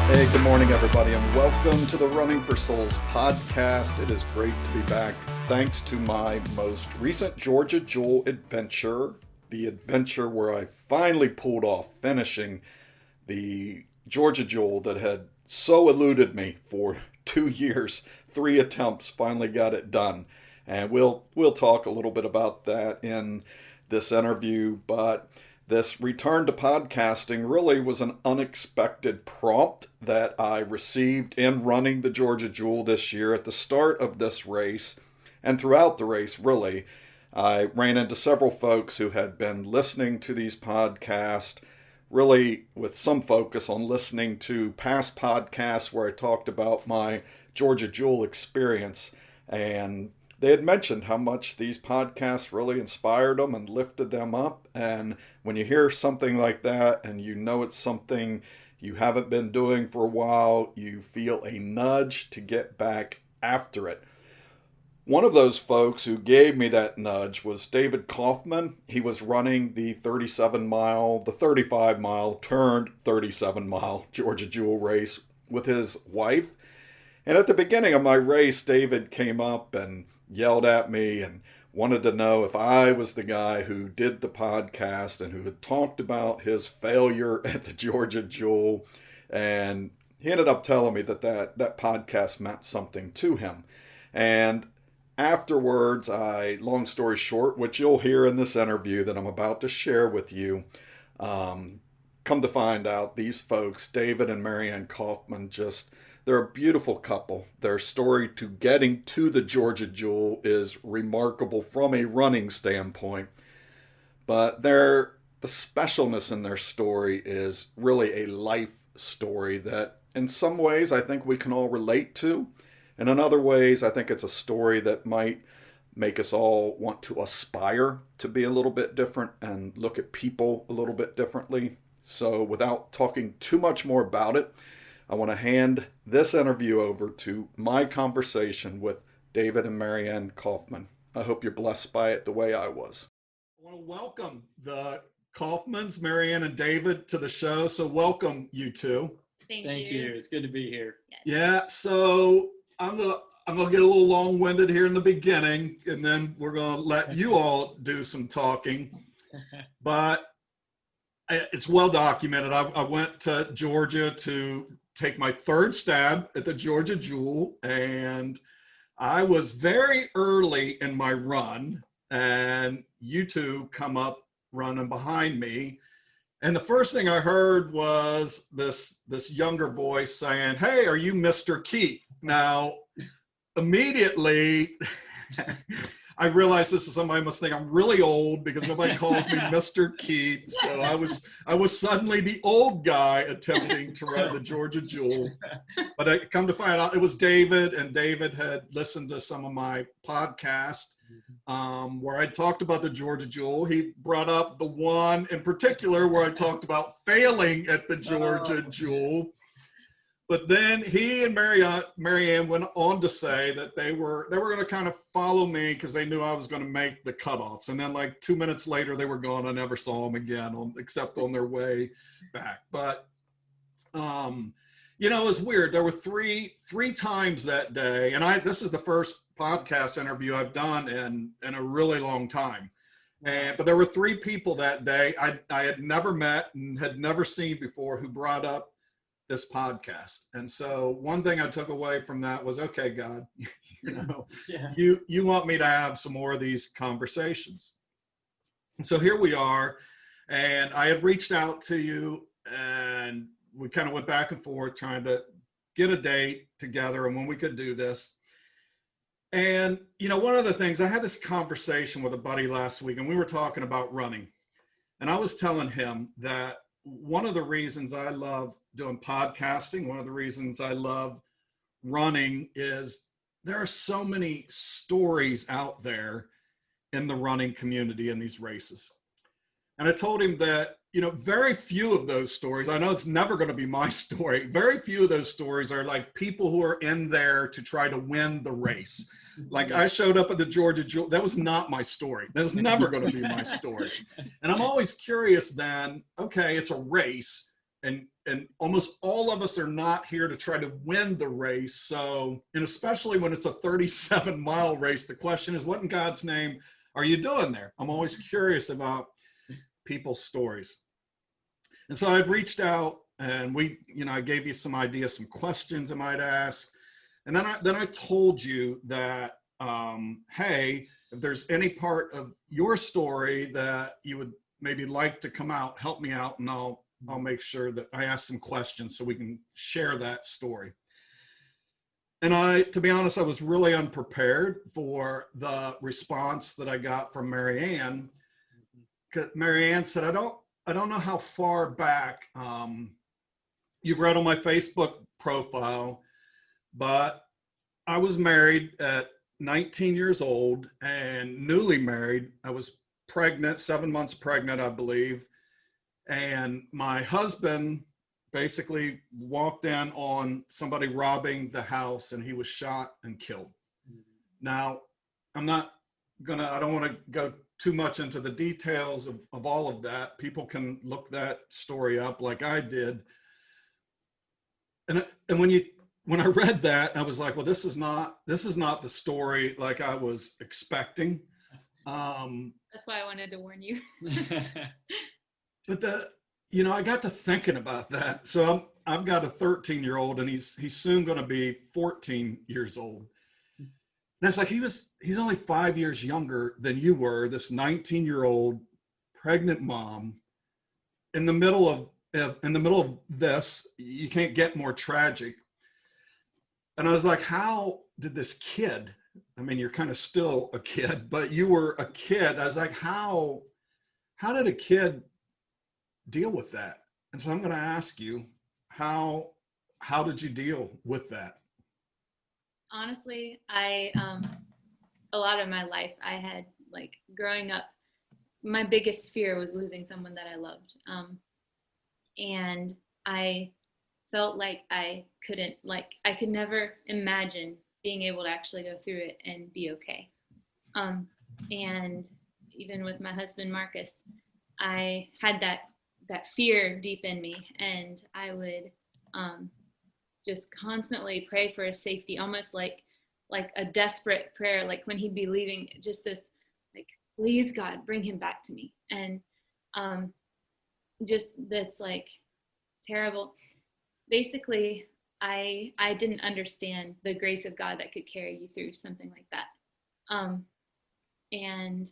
Hey, good morning, everybody, and welcome to the Running for Souls podcast. It is great to be back. Thanks to my most recent Georgia Jewel adventure, the adventure where I finally pulled off finishing the Georgia Jewel that had so eluded me for 2 years, 3 attempts, finally got it done. And we'll talk a little bit about that in this interview, but this return to podcasting really was an unexpected prompt that I received in running the Georgia Jewel this year at the start of this race. And throughout the race, really, I ran into several folks who had been listening to these podcasts, really with some focus on listening to past podcasts where I talked about my Georgia Jewel experience. And they had mentioned how much these podcasts really inspired them and lifted them up. And when you hear something like that and you know it's something you haven't been doing for a while, you feel a nudge to get back after it. One of those folks who gave me that nudge was David Kauffman. He was running the 35 mile turned 37 mile Georgia Jewel race with his wife. And at the beginning of my race, David came up and yelled at me and wanted to know if I was the guy who did the podcast and who had talked about his failure at the Georgia Jewel. And he ended up telling me that podcast meant something to him. And afterwards, long story short, which you'll hear in this interview that I'm about to share with you, come to find out these folks, David and Mary Ann Kauffman, they're a beautiful couple. Their story to getting to the Georgia Jewel is remarkable from a running standpoint, but the specialness in their story is really a life story that in some ways I think we can all relate to, and in other ways I think it's a story that might make us all want to aspire to be a little bit different and look at people a little bit differently. So without talking too much more about it, I want to hand this interview over to my conversation with David and Mary Ann Kauffman. I hope you're blessed by it the way I was. I want to welcome the Kaufmans, Mary Ann and David, to the show. So welcome, you two. Thank you. It's good to be here. Yes. Yeah, so I'm gonna get a little long-winded here in the beginning, and then we're gonna let you all do some talking. But it's well documented. I went to Georgia to take my third stab at the Georgia Jewel, and I was very early in my run, and you two come up running behind me, and the first thing I heard was this younger voice saying, "Hey, are you Mr. Keith?" Now, immediately I realized this is somebody must think I'm really old because nobody calls me Mr. Keith. So I was suddenly the old guy attempting to run the Georgia Jewel. But I come to find out it was David, and David had listened to some of my podcasts where I talked about the Georgia Jewel. He brought up the one in particular where I talked about failing at the Georgia Jewel. But then he and Mary Ann went on to say that they were going to kind of follow me because they knew I was going to make the cutoffs. And then like 2 minutes later, they were gone. I never saw them again, except on their way back. But, it was weird. There were three times that day. And this is the first podcast interview I've done in a really long time. But there were 3 people that day I had never met and had never seen before who brought up this podcast. And so one thing I took away from that was, okay, God, you want me to have some more of these conversations. And so here we are, and I had reached out to you, and we kind of went back and forth trying to get a date together and when we could do this. And, one of the things, I had this conversation with a buddy last week, and we were talking about running. And I was telling him that one of the reasons I love doing podcasting, one of the reasons I love running is there are so many stories out there in the running community in these races. And I told him that, very few of those stories, I know it's never going to be my story, very few of those stories are like people who are in there to try to win the race. Like I showed up at the Georgia Jewel. That was not my story. That's never going to be my story. And I'm always curious then, okay, it's a race. and almost all of us are not here to try to win the race. So, and especially when it's a 37-mile race, the question is, what in God's name are you doing there? I'm always curious about people's stories. And so I'd reached out, and I gave you some ideas, some questions I might ask. And then I told you that, hey, if there's any part of your story that you would maybe like to come out, help me out, and I'll make sure that I ask some questions so we can share that story. And to be honest, I was really unprepared for the response that I got from Mary Ann. 'Cause Mary Ann said, I don't know how far back you've read on my Facebook profile, but I was married at 19 years old and newly married. I was pregnant, 7 months pregnant, I believe. And my husband basically walked in on somebody robbing the house, and he was shot and killed. Now, I don't want to go too much into the details of all of that. People can look that story up like I did. And when I read that, I was like, well, this is not the story like I was expecting. That's why I wanted to warn you. But I got to thinking about that. So I've got a 13-year-old, and he's soon going to be 14 years old. And it's like he's only 5 years younger than you were, this 19-year-old pregnant mom. In the middle of this, you can't get more tragic. And I was like, how did this kid? I mean, you're kind of still a kid, but you were a kid. I was like, how did a kid deal with that? And so I'm going to ask you, how did you deal with that? Honestly, a lot of my life, I had, like, growing up, my biggest fear was losing someone that I loved. And I felt like I could never imagine being able to actually go through it and be okay. And even with my husband, Marcus, I had that fear deep in me, and I would just constantly pray for his safety, almost like a desperate prayer, like when he'd be leaving, just this, like, please God, bring him back to me. And just this, like, terrible, basically, I didn't understand the grace of God that could carry you through something like that. And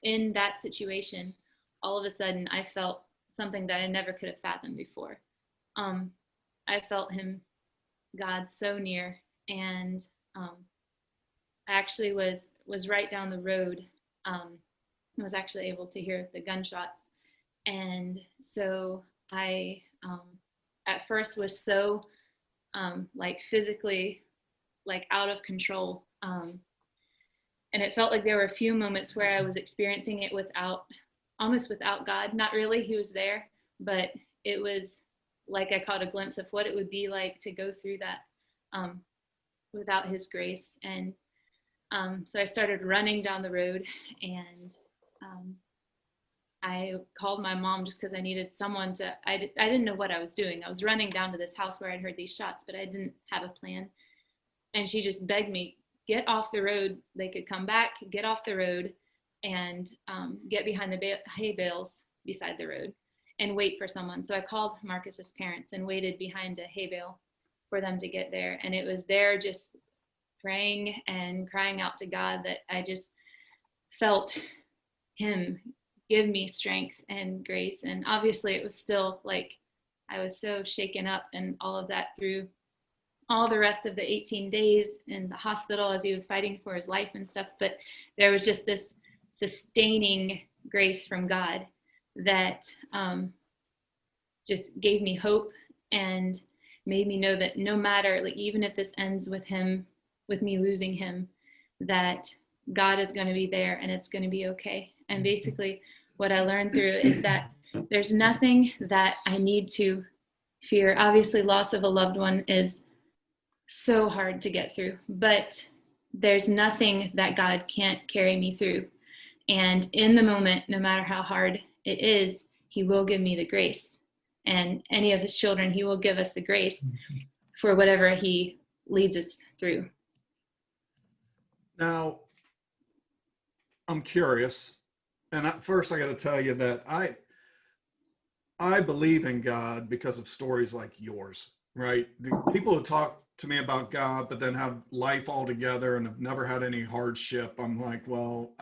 in that situation, all of a sudden, I felt something that I never could have fathomed before. I felt God, so near, and I actually was right down the road. I was actually able to hear the gunshots, and so I at first was so like physically, like, out of control, and it felt like there were a few moments where I was experiencing it almost without God. Not really, he was there, but it was like I caught a glimpse of what it would be like to go through that without his grace. And so I started running down the road, and I called my mom just because I needed someone to, I didn't know what I was doing. I was running down to this house where I'd heard these shots, but I didn't have a plan. And she just begged me, get off the road. They could come back, get off the road, and get behind the hay bales beside the road and wait for someone. So I called Marcus's parents and waited behind a hay bale for them to get there. And it was there just praying and crying out to God that I just felt him give me strength and grace. And obviously it was still, like, I was so shaken up and all of that through all the rest of the 18 days in the hospital as he was fighting for his life and stuff. But there was just this sustaining grace from God that just gave me hope and made me know that no matter, like, even if this ends with me losing him, that God is going to be there and it's going to be okay. And basically what I learned through it is that there's nothing that I need to fear. Obviously, loss of a loved one is so hard to get through, but there's nothing that God can't carry me through. And in the moment, no matter how hard it is, he will give me the grace and any of his children, he will give us the grace for whatever he leads us through. Now, I'm curious, and first I got to tell you that I believe in God because of stories like yours, right? The people who talk to me about God, but then have life all together and have never had any hardship. I'm like, well,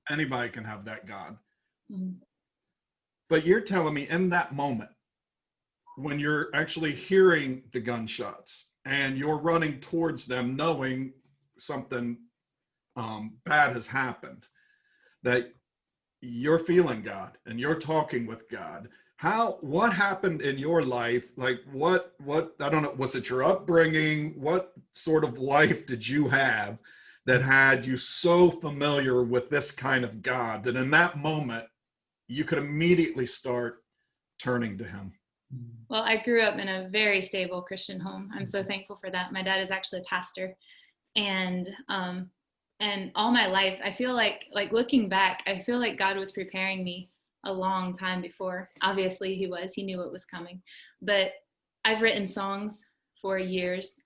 anybody can have that God. Mhm. But you're telling me in that moment, when you're actually hearing the gunshots and you're running towards them, knowing something bad has happened, that you're feeling God and you're talking with God. What happened in your life? Like what, I don't know, was it your upbringing? What sort of life did you have that had you so familiar with this kind of God that in that moment you could immediately start turning to him? Well, I grew up in a very stable Christian home. I'm so thankful for that. My dad is actually a pastor, and all my life, I feel like looking back, I feel like God was preparing me a long time before. Obviously he knew what was coming, but I've written songs for years.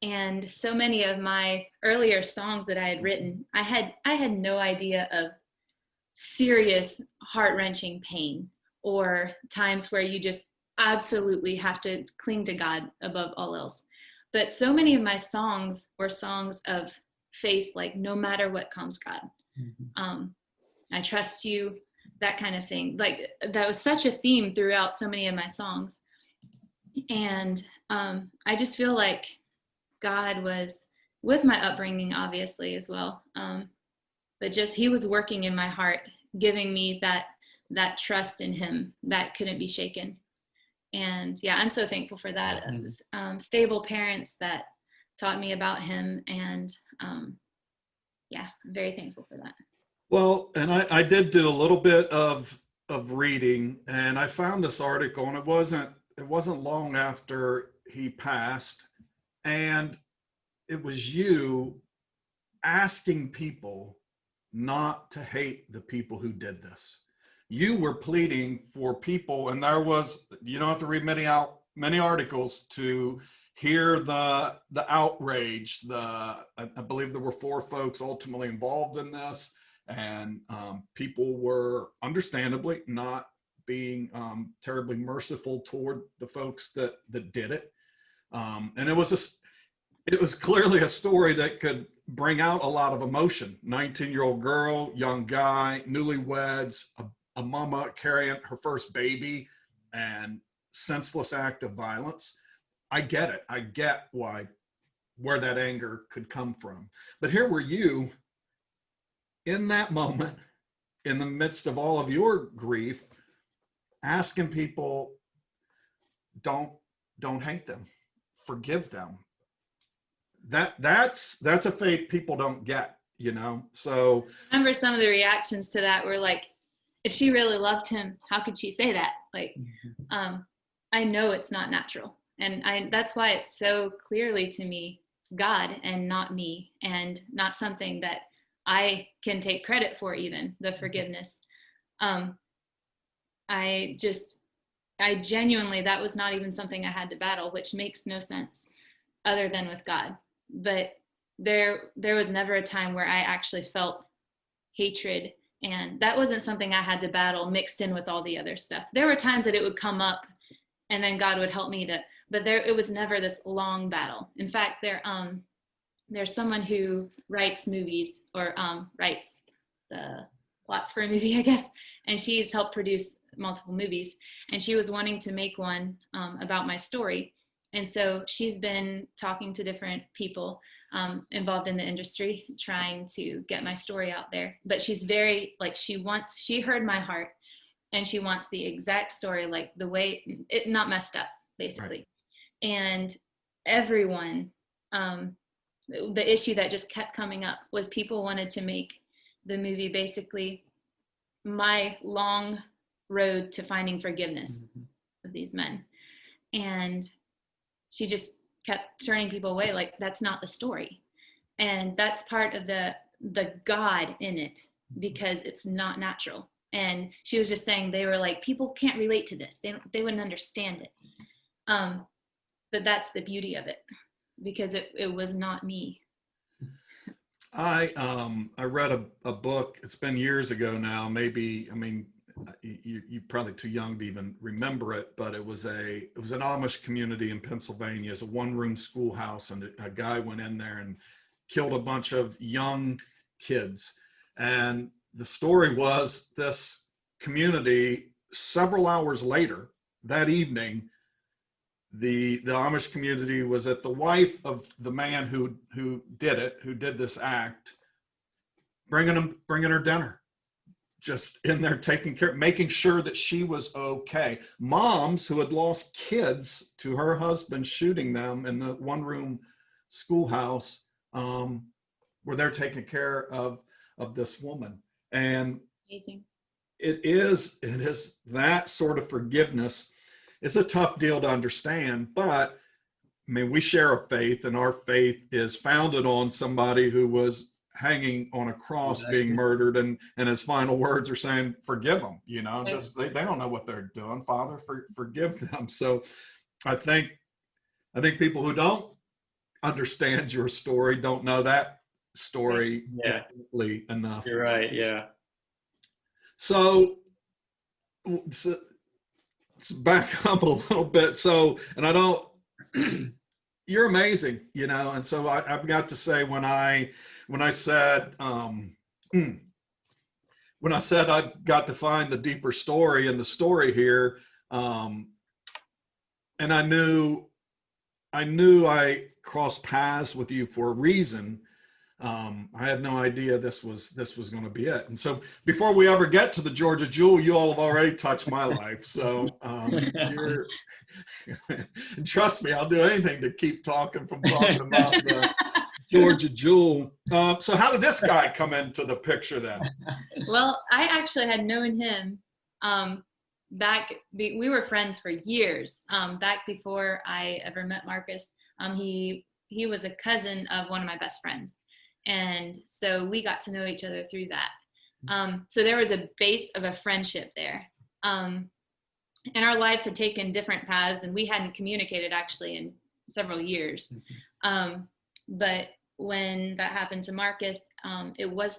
And so many of my earlier songs that I had written, I had no idea of serious heart-wrenching pain or times where you just absolutely have to cling to God above all else. But so many of my songs were songs of faith, like no matter what comes, God. I trust you, that kind of thing. Like that was such a theme throughout so many of my songs. And I just feel like God was with my upbringing, obviously, as well. But just he was working in my heart, giving me that trust in him that couldn't be shaken. And yeah, I'm so thankful for that. Stable parents that taught me about him, and yeah, I'm very thankful for that. Well, and I did do a little bit of reading, and I found this article, and it wasn't long after he passed, and it was you asking people not to hate the people who did this. You were pleading for people, and you don't have to read many articles to hear the outrage. I believe there were 4 folks ultimately involved in this, and people were understandably not being terribly merciful toward the folks that did it. And it was clearly a story that could bring out a lot of emotion. 19-year-old girl, young guy, newlyweds, a mama carrying her first baby, and senseless act of violence. I get it. I get where that anger could come from. But here were you in that moment, in the midst of all of your grief, asking people, don't hate them, forgive them. That's a faith people don't get, so I remember some of the reactions to that were like, if she really loved him, how could she say that? Like, I know it's not natural, and that's why it's so clearly to me God and not me, and not something that I can take credit for, even the forgiveness. I genuinely, that was not even something I had to battle, which makes no sense other than with God. But there was never a time where I actually felt hatred, and that wasn't something I had to battle mixed in with all the other stuff. There were times that it would come up and then God would help me but it was never this long battle. In fact, there's someone who writes movies, or writes the plots for a movie, I guess, and she's helped produce multiple movies, and she was wanting to make one about my story. And so she's been talking to different people involved in the industry, trying to get my story out there. But she's very, like, she heard my heart, and she wants the exact story, like the way it, not messed up, basically. Right. And everyone, the issue that just kept coming up was people wanted to make the movie basically my long road to finding forgiveness of these men. And she just kept turning people away, like, that's not the story. And that's part of the God in it, because it's not natural. And she was just saying, they were like, people can't relate to this. They wouldn't understand it. But that's the beauty of it, because it was not me. I read a book. It's been years ago now. Maybe, I mean, you're probably too young to even remember it, but it was an Amish community in Pennsylvania. It's a one-room schoolhouse, and a guy went in there and killed a bunch of young kids. And the story was, this community, several hours later that evening, the Amish community was at the wife of the man who did this act, bringing her dinner, just in there taking care, making sure that she was okay. Moms who had lost kids to her husband shooting them in the one-room schoolhouse were there taking care of this woman. And Amazing. it is that sort of forgiveness. It's a tough deal to understand, but I mean, we share a faith, and our faith is founded on somebody who was hanging on a cross, exactly, being murdered, and his final words are saying, forgive them, just they don't know what they're doing. Father, forgive them. So I think people who don't understand your story don't know that story enough. You're right. Yeah. So let's back up a little bit. So, and I don't, you're amazing, and so I've got to say, when I said I've got to find the deeper story in the story here, and I knew I crossed paths with you for a reason. I had no idea this was going to be it. And so before we ever get to the Georgia Jewel, you all have already touched my life. So you're, and trust me, I'll do anything to keep talking about the Georgia Jewel. So how did this guy come into the picture then? Well, I actually had known him we were friends for years, back before I ever met Marcus. He was a cousin of one of my best friends. And so we got to know each other through that. So there was a base of a friendship there. And our lives had taken different paths, and we hadn't communicated actually in several years. But when that happened to Marcus, was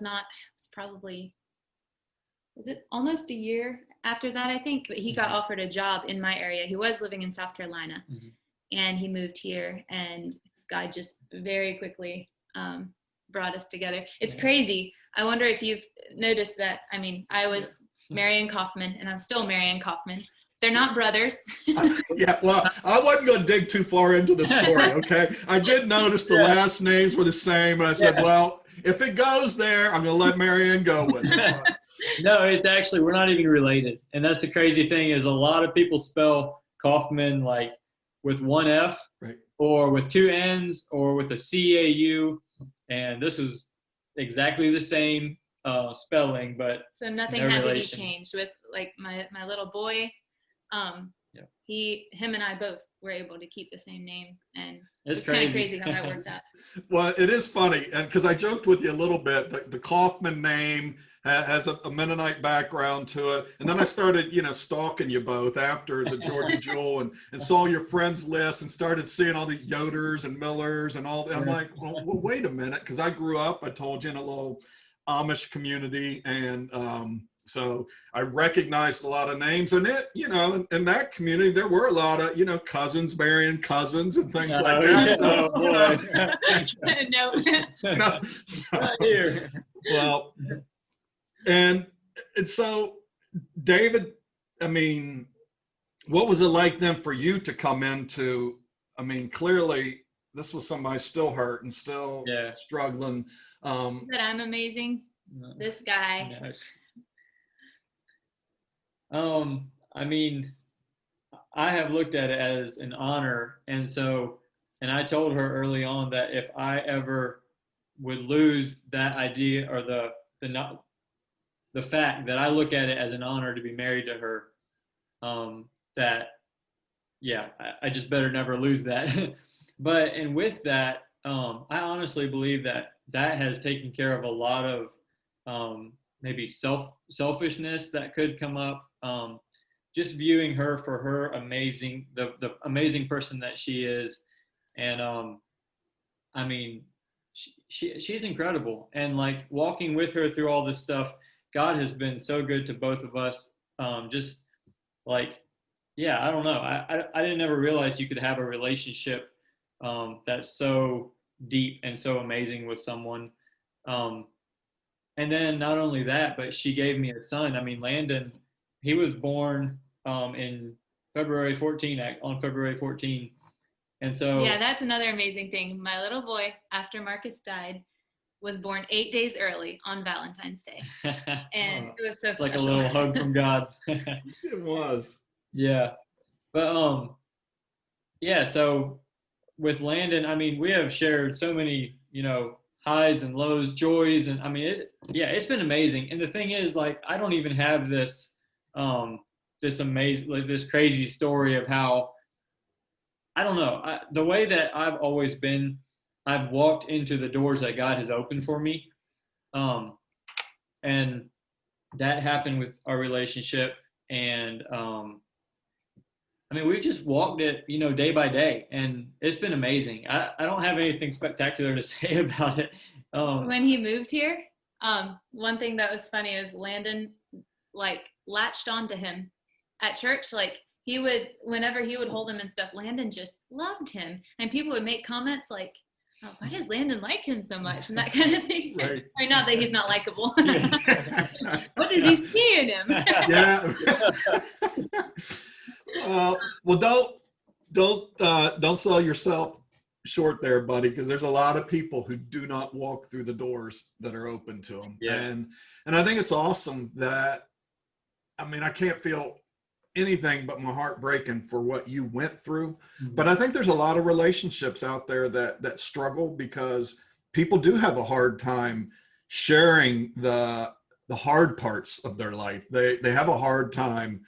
it almost a year after that, I think, that he got offered a job in my area. He was living in South Carolina, and he moved here, and God just very quickly brought us together. It's crazy. I wonder if you've noticed that. I mean, I was Mary Ann Kauffman, and I'm still Mary Ann Kauffman. They're not brothers. Yeah, well, I wasn't going to dig too far into the story, okay? I did notice the last names were the same, and I said, well, if it goes there, I'm going to let Mary Ann go with it. No, it's actually, we're not even related. And that's the crazy thing, is a lot of people spell Kauffman like with one F, right, or with two N's, or with a C-A-U. And this was exactly the same spelling, but so nothing had to be changed. With like my little boy, him and I both were able to keep the same name, and it's kind of crazy how that worked out. Well, it is funny, and because I joked with you a little bit, the Kauffman name has a Mennonite background to it, and then I started, stalking you both after the Georgia Jewel, and saw your friends list, and started seeing all the Yoders and Millers and all that. I'm like, well, wait a minute, because I grew up, I told you, in a little Amish community, and so I recognized a lot of names, and in that community, there were a lot of, cousins marrying cousins and things like that. No. Not here. Well, and so, David, I mean, what was it like then for you to come into, I mean, clearly this was somebody still hurt and still struggling. That I'm amazing. No. This guy. No. I mean, I have looked at it as an honor. And I told her early on that if I ever would lose that idea, or the fact that I look at it as an honor to be married to her, I just better never lose that. And with that, I honestly believe that has taken care of a lot of maybe selfishness that could come up. Just viewing her for her amazing, the amazing person that she is. And I mean, she's incredible. And like walking with her through all this stuff, God has been so good to both of us. Just like, yeah, I don't know. I didn't ever realize you could have a relationship that's so deep and so amazing with someone. And then not only that, but she gave me a son. I mean, Landon, he was born in February 14, on February 14. And so, Yeah, that's another amazing thing. My little boy, after Marcus died, was born 8 days early on Valentine's Day. And it was so it's special. like a little hug from God. It was. Yeah. But yeah, so with Landon, I mean, we have shared so many, highs and lows, joys, and I mean, it's been amazing. And the thing is, like, I don't even have this this amazing, like, this crazy story of how, I don't know, the way that I've always been, I've walked into the doors that God has opened for me. And that happened with our relationship. And I mean, we just walked it, day by day, and it's been amazing. I don't have anything spectacular to say about it. When he moved here, one thing that was funny is Landon like latched onto him at church. Like he would, whenever he would hold him and stuff, Landon just loved him. And people would make comments like, oh, why does Landon like him so much? And that kind of thing. Right. Or not that he's not likable. What does he see in him? Yeah. Well, don't sell yourself short there, buddy, because there's a lot of people who do not walk through the doors that are open to them. Yeah. And I think it's awesome that, I mean, I can't feel anything but my heart breaking for what you went through. Mm-hmm. But I think there's a lot of relationships out there that struggle because people do have a hard time sharing the hard parts of their life. They have a hard time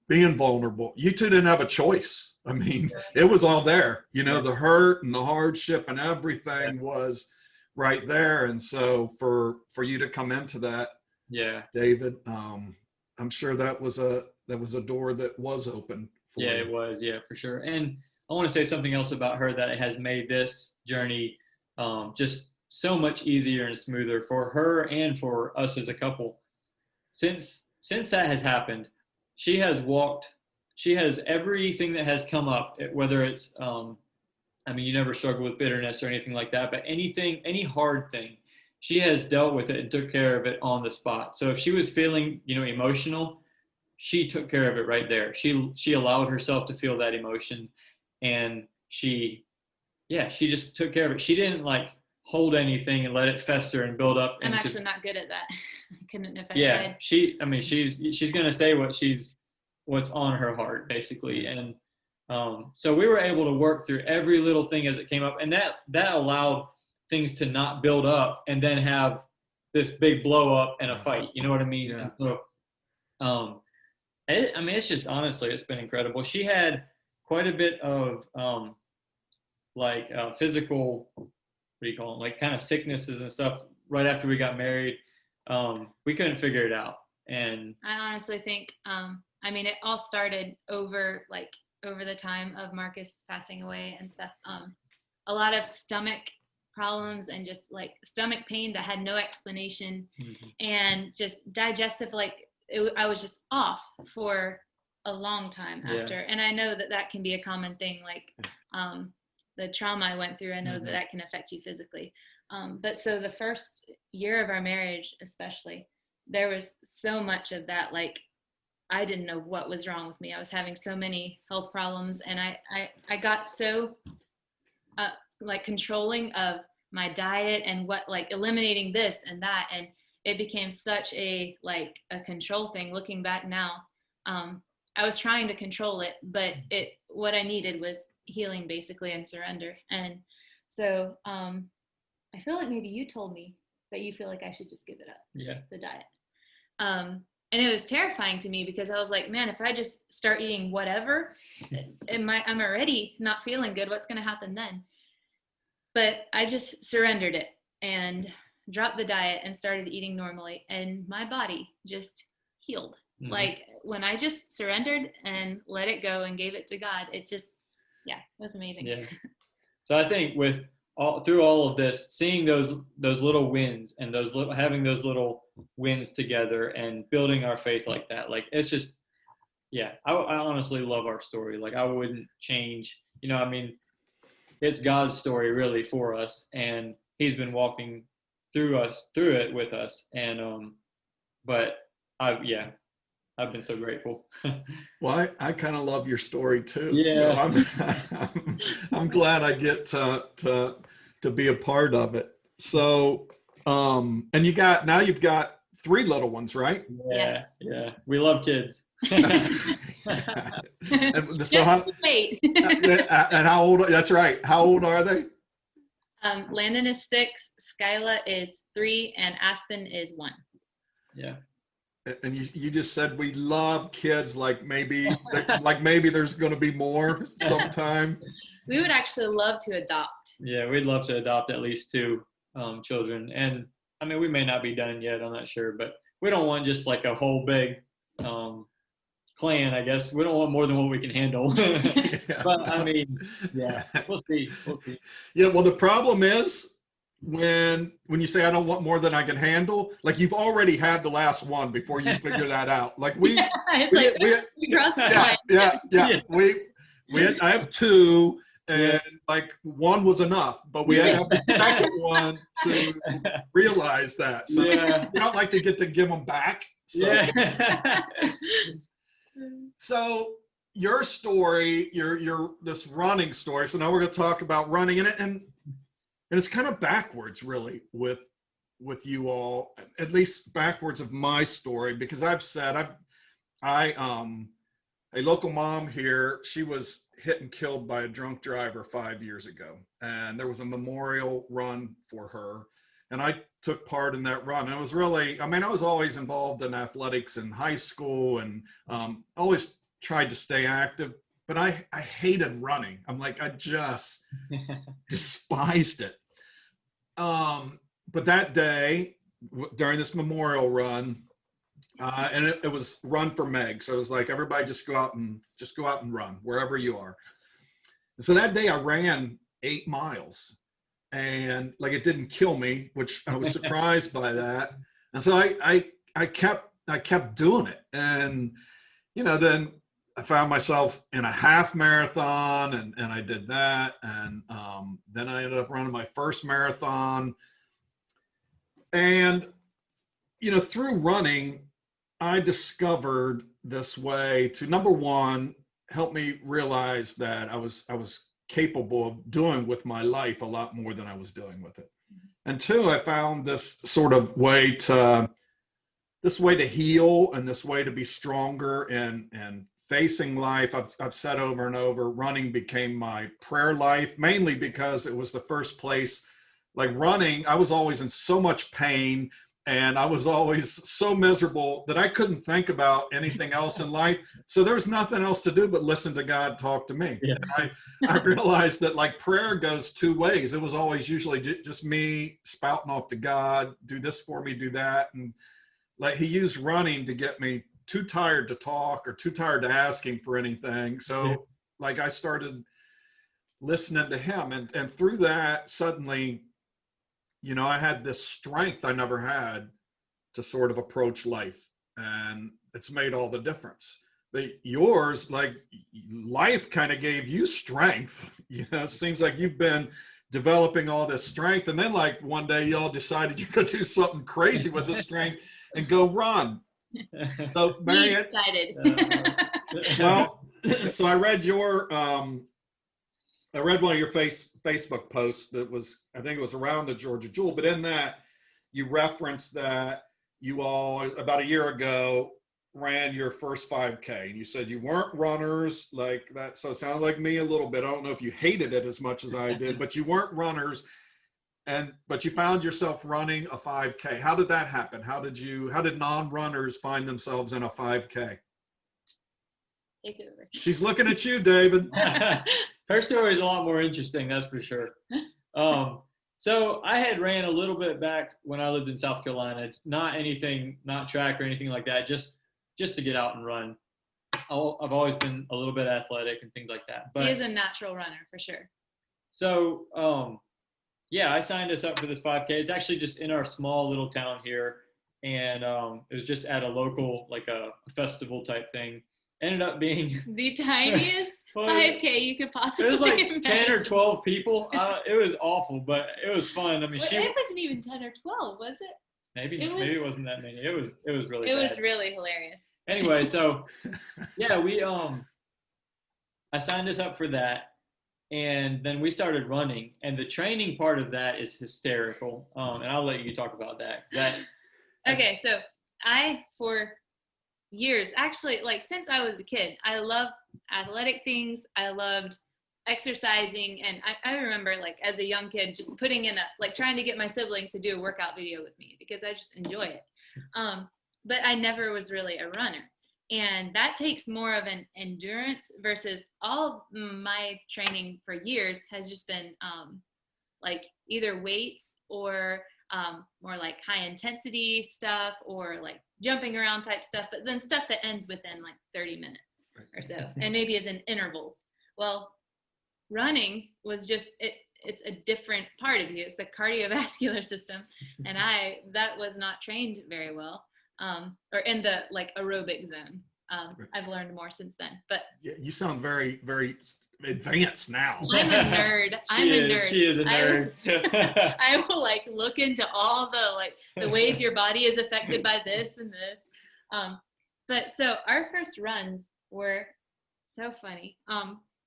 being vulnerable. You two didn't have a choice. I mean, it was all there, the hurt and the hardship and everything was right there. And so for you to come into that, Yeah, David, I'm sure that was a door that was open for you. it was. Yeah, for sure. And I want to say something else about her that has made this journey just so much easier and smoother for her and for us as a couple. Since that has happened, she has everything that has come up, whether it's, I mean, you never struggle with bitterness or anything like that, but any hard thing, she has dealt with it and took care of it on the spot. So if she was feeling, emotional, she took care of it right there. She allowed herself to feel that emotion, and she just took care of it. She didn't like hold anything and let it fester and build up. I'm actually not good at that. I couldn't if I Yeah, tried. she's gonna say what's on her heart, basically. And so we were able to work through every little thing as it came up, and that allowed things to not build up and then have this big blow up and a fight. You know what I mean? Yeah. And so, I mean, it's just, honestly, it's been incredible. She had quite a bit of physical, what do you call them, like kind of sicknesses and stuff right after we got married. We couldn't figure it out. And I honestly think, I mean, it all started over the time of Marcus passing away and stuff. A lot of stomach problems and just like stomach pain that had no explanation. Mm-hmm. And just digestive, I was just off for a long time after. And I know that can be a common thing, the trauma I went through, I know mm-hmm. that can affect you physically. But so the first year of our marriage, especially, there was so much of that, I didn't know what was wrong with me. I was having so many health problems, and I got so controlling of my diet and what eliminating this and that, and it became such a control thing. Looking back now, I was trying to control it, but what I needed was healing, basically, and surrender. And so I feel like maybe you told me that you feel like I should just give it up. Yeah. The diet. And it was terrifying to me because I was like, man, if I just start eating whatever, I'm already not feeling good. What's going to happen then? But I just surrendered it. And dropped the diet and started eating normally, and my body just healed. Mhm. Like when I just surrendered and let it go and gave it to God, it just, yeah, it was amazing. Yeah. So I think through all of this, seeing those little wins and having those little wins together and building our faith like that, like it's just, yeah, I honestly love our story. Like I wouldn't change, I mean, it's God's story really for us, and He's been walking through it with us. And but I've been so grateful. Well, I kind of love your story too. So Yeah. I'm glad I get to be a part of it. So and you've got 3 little ones, right? Yeah. Yeah. We love kids. And so Wait. and how old? That's right. How old are they? Landon is 6, Skyla is 3, and Aspen is 1. Yeah. And you just said we love kids, like maybe there's going to be more sometime. We would actually love to adopt. Yeah, we'd love to adopt at least 2 children. And I mean, we may not be done yet, I'm not sure, but we don't want just like a whole big clan, I guess. We don't want more than what we can handle. Yeah. But I mean, yeah, we'll see. Yeah, well, the problem is when you say I don't want more than I can handle, like you've already had the last one before you figure that out. Like we crossed the line. Yeah. I have 2, and like 1 was enough, but we had to have the second one to realize that. So we don't like to give them back. So. Yeah. So your story, your this running story. So now we're going to talk about running, and it's kind of backwards, really, with you all, at least backwards of my story, because I've said a local mom here, she was hit and killed by a drunk driver 5 years ago, and there was a memorial run for her, and I took part in that run. It was really, I mean, I was always involved in athletics in high school, and always tried to stay active, but I hated running. I'm like, I just despised it. But that day during this memorial run, and it was Run for Meg. So it was like, everybody just go out and run wherever you are. And so that day I ran 8 miles, and like, it didn't kill me, which I was surprised by that. And so I kept doing it. And, then I found myself in a half marathon, and I did that. And then I ended up running my first marathon. And, through running, I discovered this way to, number one, help me realize that I was capable of doing with my life a lot more than I was doing with it. And 2, I found this sort of way to heal, and this way to be stronger and facing life. I've said over and over, running became my prayer life, mainly because it was the first place. Like running, I was always in so much pain, and I was always so miserable that I couldn't think about anything else in life. So there was nothing else to do but listen to God talk to me. Yeah. And I realized that like prayer goes 2 ways. It was always usually just me spouting off to God, do this for me, do that. And like He used running to get me too tired to talk or too tired to asking for anything. So like I started listening to Him, and through that, suddenly, I had this strength I never had to sort of approach life, and it's made all the difference. But yours, like, life kind of gave you strength. It seems like you've been developing all this strength, and then like one day y'all decided you're going to do something crazy with the strength and go run. So Mary Ann, excited. well, so I read one of your Facebook posts that was, I think it was around the Georgia Jewel, but in that you referenced that you all about a year ago ran your first 5K, and you said you weren't runners like that. So it sounded like me a little bit. I don't know if you hated it as much as I did, but you weren't runners, but you found yourself running a 5K. How did that happen? How did non-runners find themselves in a 5K? Take it over. She's looking at you, David. Her story is a lot more interesting, that's for sure. So I had ran a little bit back when I lived in South Carolina, not anything, not track or anything like that, just to get out and run. I've always been a little bit athletic and things like that. But He is a natural runner for sure. so, yeah, I signed us up for this 5K. It's actually just in our small little town here. And it was just at a local, like a festival type thing. Ended up being The tiniest 5K you could possibly It was like imagine. 10 or 12 people. It was awful, but it was fun. I mean, Well, it wasn't even 10 or 12, was it? maybe it wasn't that many. It was really It bad. was really hilarious. Anyway, so yeah, I signed us up for that, and then we started running, and the training part of that is hysterical. And I'll let you talk about that. Okay, so for years, actually, like since I was a kid, I loved athletic things. I loved exercising, and I remember like as a young kid just putting in trying to get my siblings to do a workout video with me because I just enjoy it. But I never was really a runner, and that takes more of an endurance versus all my training for years has just been like either weights or more like high intensity stuff or like jumping around type stuff, but then stuff that ends within like 30 minutes or so, and maybe is in intervals. Well, running was just it's a different part of you. It's the cardiovascular system, and that was not trained very well, or in the like aerobic zone. I've learned more since then, but Yeah, you sound very, very advanced now. I'm a nerd. She is a nerd. I will like look into all the ways your body is affected by this and this. But so our first runs were so funny.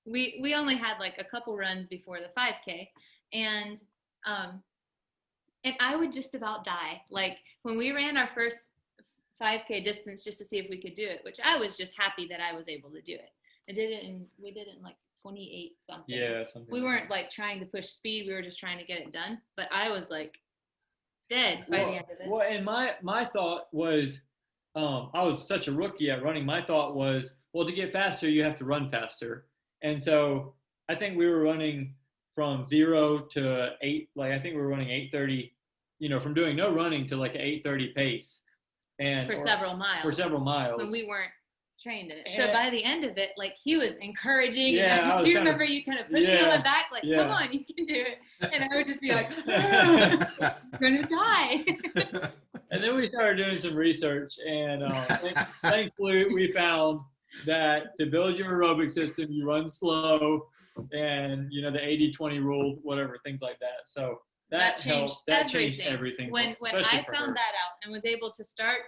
We only had like a couple runs before the 5K, and I would just about die. Like when we ran our first 5K distance just to see if we could do it, which I was just happy that I was able to do it. We did it in like 28 something. Yeah, something. We weren't like trying to push speed. We were just trying to get it done. But I was like dead by the end of it. Well, and my thought was, I was such a rookie at running. My thought was, well, to get faster, you have to run faster. And so I think we were running from 0 to 8. Like I think we were running 8:30. From doing no running to like an 8:30 pace. And for several miles. For several miles. When we weren't trained in it. So by the end of it, like he was encouraging. Yeah, and do you remember you kind of pushed me on my back, like, come on, you can do it. And I would just be like, I'm gonna die. And then we started doing some research, and thankfully we found that to build your aerobic system, you run slow, and the 80-20 rule, whatever, things like that. So that changed everything. When I found that out and was able to start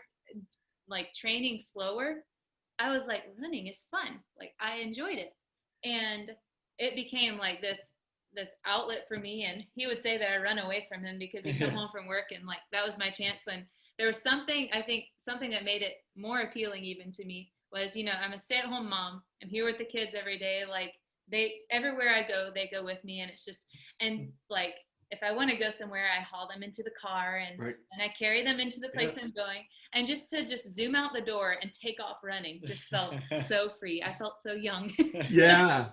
like training slower, I was like, running is fun. Like I enjoyed it. And it became like this outlet for me. And he would say that I run away from him because he'd come home from work, and like that was my chance. When there was something that made it more appealing even to me was, I'm a stay-at-home mom. I'm here with the kids every day. Like everywhere I go, they go with me. And it's just, and like, if I want to go somewhere, I haul them into the car and I carry them into the place I'm going. And just to zoom out the door and take off running just felt so free. I felt so young. Yeah.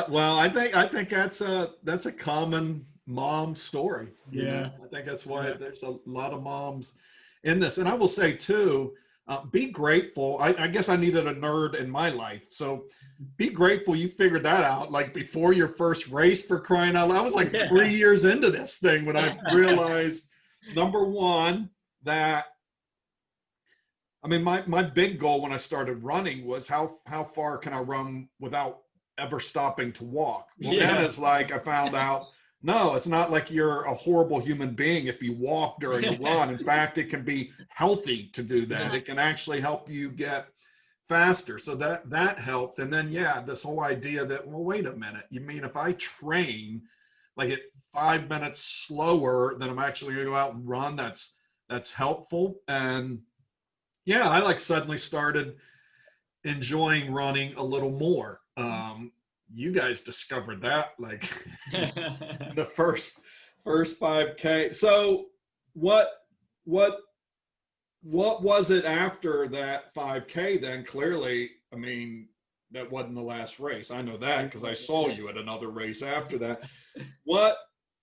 Well, I think that's a common mom story. Yeah. I think that's why there's a lot of moms in this. And I will say too, be grateful. I guess I needed a nerd in my life. So be grateful you figured that out like before your first race, for crying out loud. I was like 3 years into this thing when I realized, number one, that, I mean, my big goal when I started running was how far can I run without ever stopping to walk? Well, then it's like I found out, no, it's not like you're a horrible human being if you walk during a run. In fact, it can be healthy to do that. It can actually help you get faster. So that helped. And then, this whole idea that, well, wait a minute. You mean if I train like at 5 minutes slower than I'm actually going to go out and run, that's helpful. And I like suddenly started enjoying running a little more. You guys discovered that like the first 5K. So what was it after that 5K then? Clearly, I mean, that wasn't the last race. I know that because I saw you at another race after that. What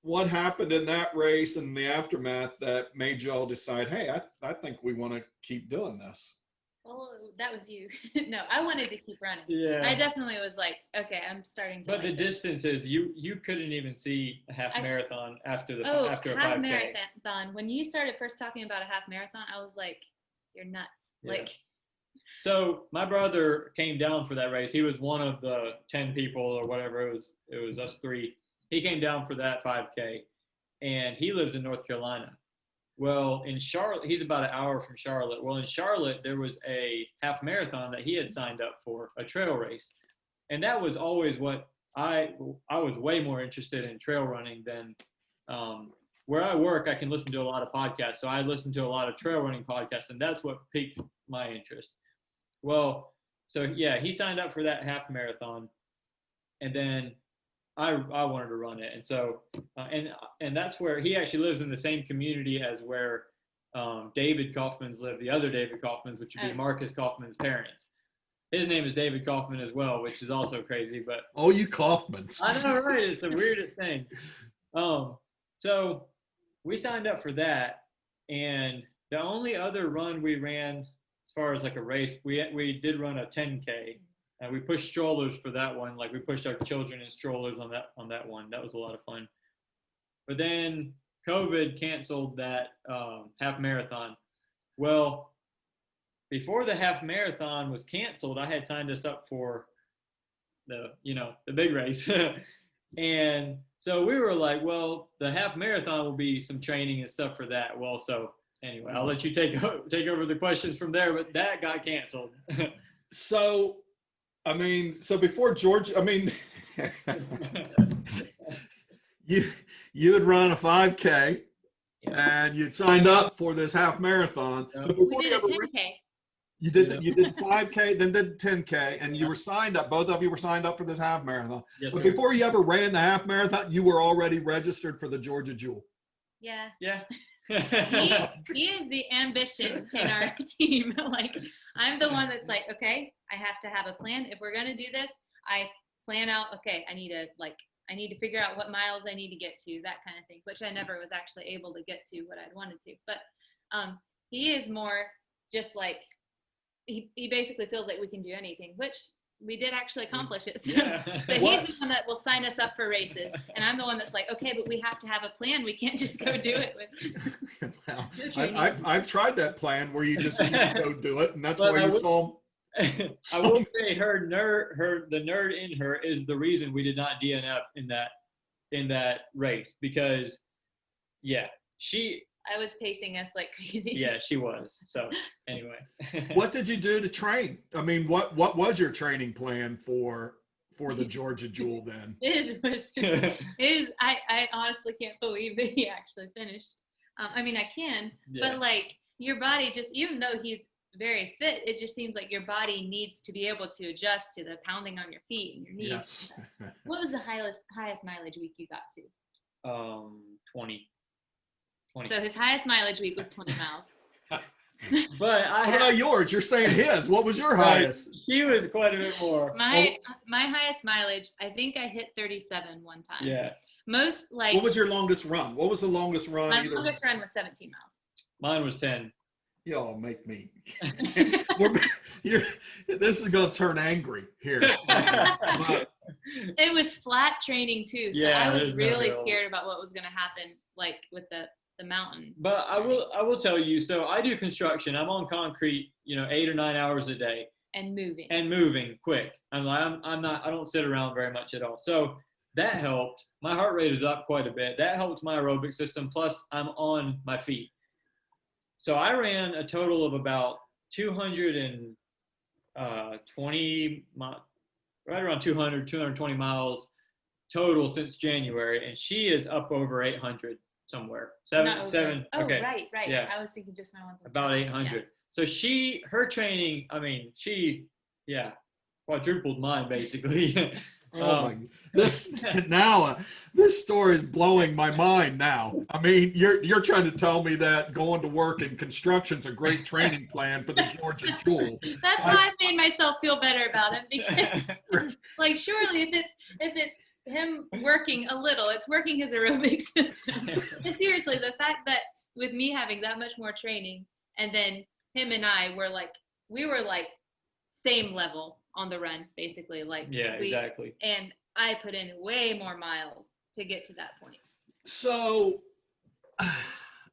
what happened in that race and the aftermath that made you all decide, hey, I think we want to keep doing this? Well, that was you. No, I wanted to keep running. Yeah. I definitely was like, okay, I'm starting to. But the like this. distances, you couldn't even see a half marathon after a half 5K. marathon. When you started first talking about a half marathon, I was like, you're nuts. Yeah. Like, so my brother came down for that race. He was one of the 10 people or whatever. It was us three. He came down for that 5K, and he lives in North Carolina. Well, in Charlotte, he's about an hour from Charlotte. Well, in Charlotte, there was a half marathon that he had signed up for, a trail race. And that was always what I was way more interested in trail running than where I work. I can listen to a lot of podcasts. So I listened to a lot of trail running podcasts, and that's what piqued my interest. Well, so yeah, he signed up for that half marathon, and then I wanted to run it. And so, and that's where he actually lives, in the same community as where David Kauffmans live, the other David Kauffmans, which would be Marcus Kauffman's parents. His name is David Kauffman as well, which is also crazy. But oh, you Kauffmans! I know, right? It's the weirdest thing. So we signed up for that, and the only other run we ran, as far as like a race, we did run a 10K. And we pushed strollers for that one. Like, we pushed our children in strollers on that one. That was a lot of fun. But then COVID canceled that half marathon. Well, before the half marathon was canceled, I had signed us up for the big race. And so we were like, well, the half marathon will be some training and stuff for that. Well, so anyway, I'll let you take over the questions from there, but that got canceled. So before George, you had run a 5K, and you'd signed up for this half marathon. Yeah. But before we did a 10K. You did 5K, then did 10K, and you were signed up. Both of you were signed up for this half marathon. Yes, but sir. before you ever ran the half marathon, you were already registered for the Georgia Jewel. Yeah. Yeah. he is the ambition in our team. Like, I'm the one that's like, okay, I have to have a plan. If we're going to do this, I plan out, okay, I need to figure out what miles I need to get to, that kind of thing, which I never was actually able to get to what I'd wanted to. But he is more just like, he basically feels like we can do anything, which we did actually accomplish it. So, Yeah. but he's the one that will sign us up for races, and I'm the one that's like, okay, but we have to have a plan. We can't just go do it with. Well, I've tried that plan where you just go do it, and that's why you saw. I will say the nerd in her is the reason we did not DNF in that race, because I was pacing us like crazy. Yeah, she was. So anyway. What did you do to train? I mean, what was your training plan for the Georgia Jewel then? I honestly can't believe that he actually finished. I mean, I can, but like, your body just, even though he's very fit, it just seems like your body needs to be able to adjust to the pounding on your feet and your knees. Yes. What was the highest mileage week you got to? 20. So his highest mileage week was 20 miles. But what about yours? You're saying his. What was your highest? He was quite a bit more. My highest mileage, I think I hit 37 one time. Yeah. What was your longest run? What was the longest run? My longest run was 17 miles. Mine was 10. Y'all make me. This is gonna turn angry here. But, it was flat training too, so yeah, I was really scared about what was gonna happen, like with the mountain. But I will tell you. So I do construction. I'm on concrete, 8 or 9 hours a day. And moving quick. I don't sit around very much at all. So that helped. My heart rate is up quite a bit. That helped my aerobic system. Plus I'm on my feet. So I ran a total of about 220 right around 220 miles total since January, and she is up over 800 somewhere. Seven. Oh, okay. Right. Yeah. I was thinking just now. About 800. Yeah. So her training, she quadrupled mine basically. Oh this story is blowing my mind now. I mean, you're trying to tell me that going to work in construction's a great training plan for the Georgia Jewel. That's why I made myself feel better about it, because like, surely if it's him working a little. It's working his aerobic system. And seriously, the fact that with me having that much more training, and then him and I were like, we were like same level on the run, basically. Like, Yeah, exactly. And I put in way more miles to get to that point. So,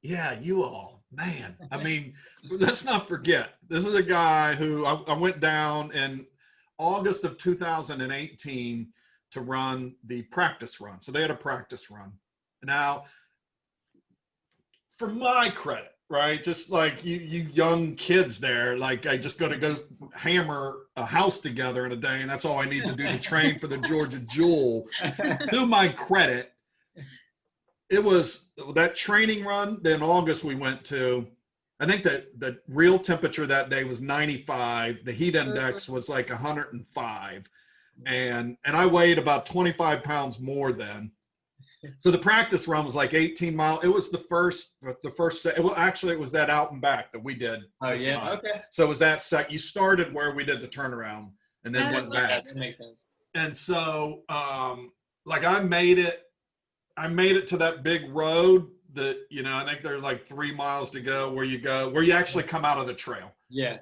yeah, you all, man. I mean, let's not forget, this is a guy who I went down in August of 2018 to run the practice run. So they had a practice run. Now, for my credit, right, just like you young kids there, like I just got to go hammer a house together in a day, and that's all I need to do to train for the Georgia Jewel. To my credit, it was that training run. Then August we went to, I think that the real temperature that day was 95. The heat index was like 105. And I weighed about 25 pounds more then. So the practice run was like 18 miles. It was the first set. It was that out and back that we did. Oh, yeah. Time. Okay. So it was that set. You started where we did the turnaround and then went back. That makes sense. And so, like I made it to that big road that, I think there's like 3 miles to go where you actually come out of the trail. Yeah.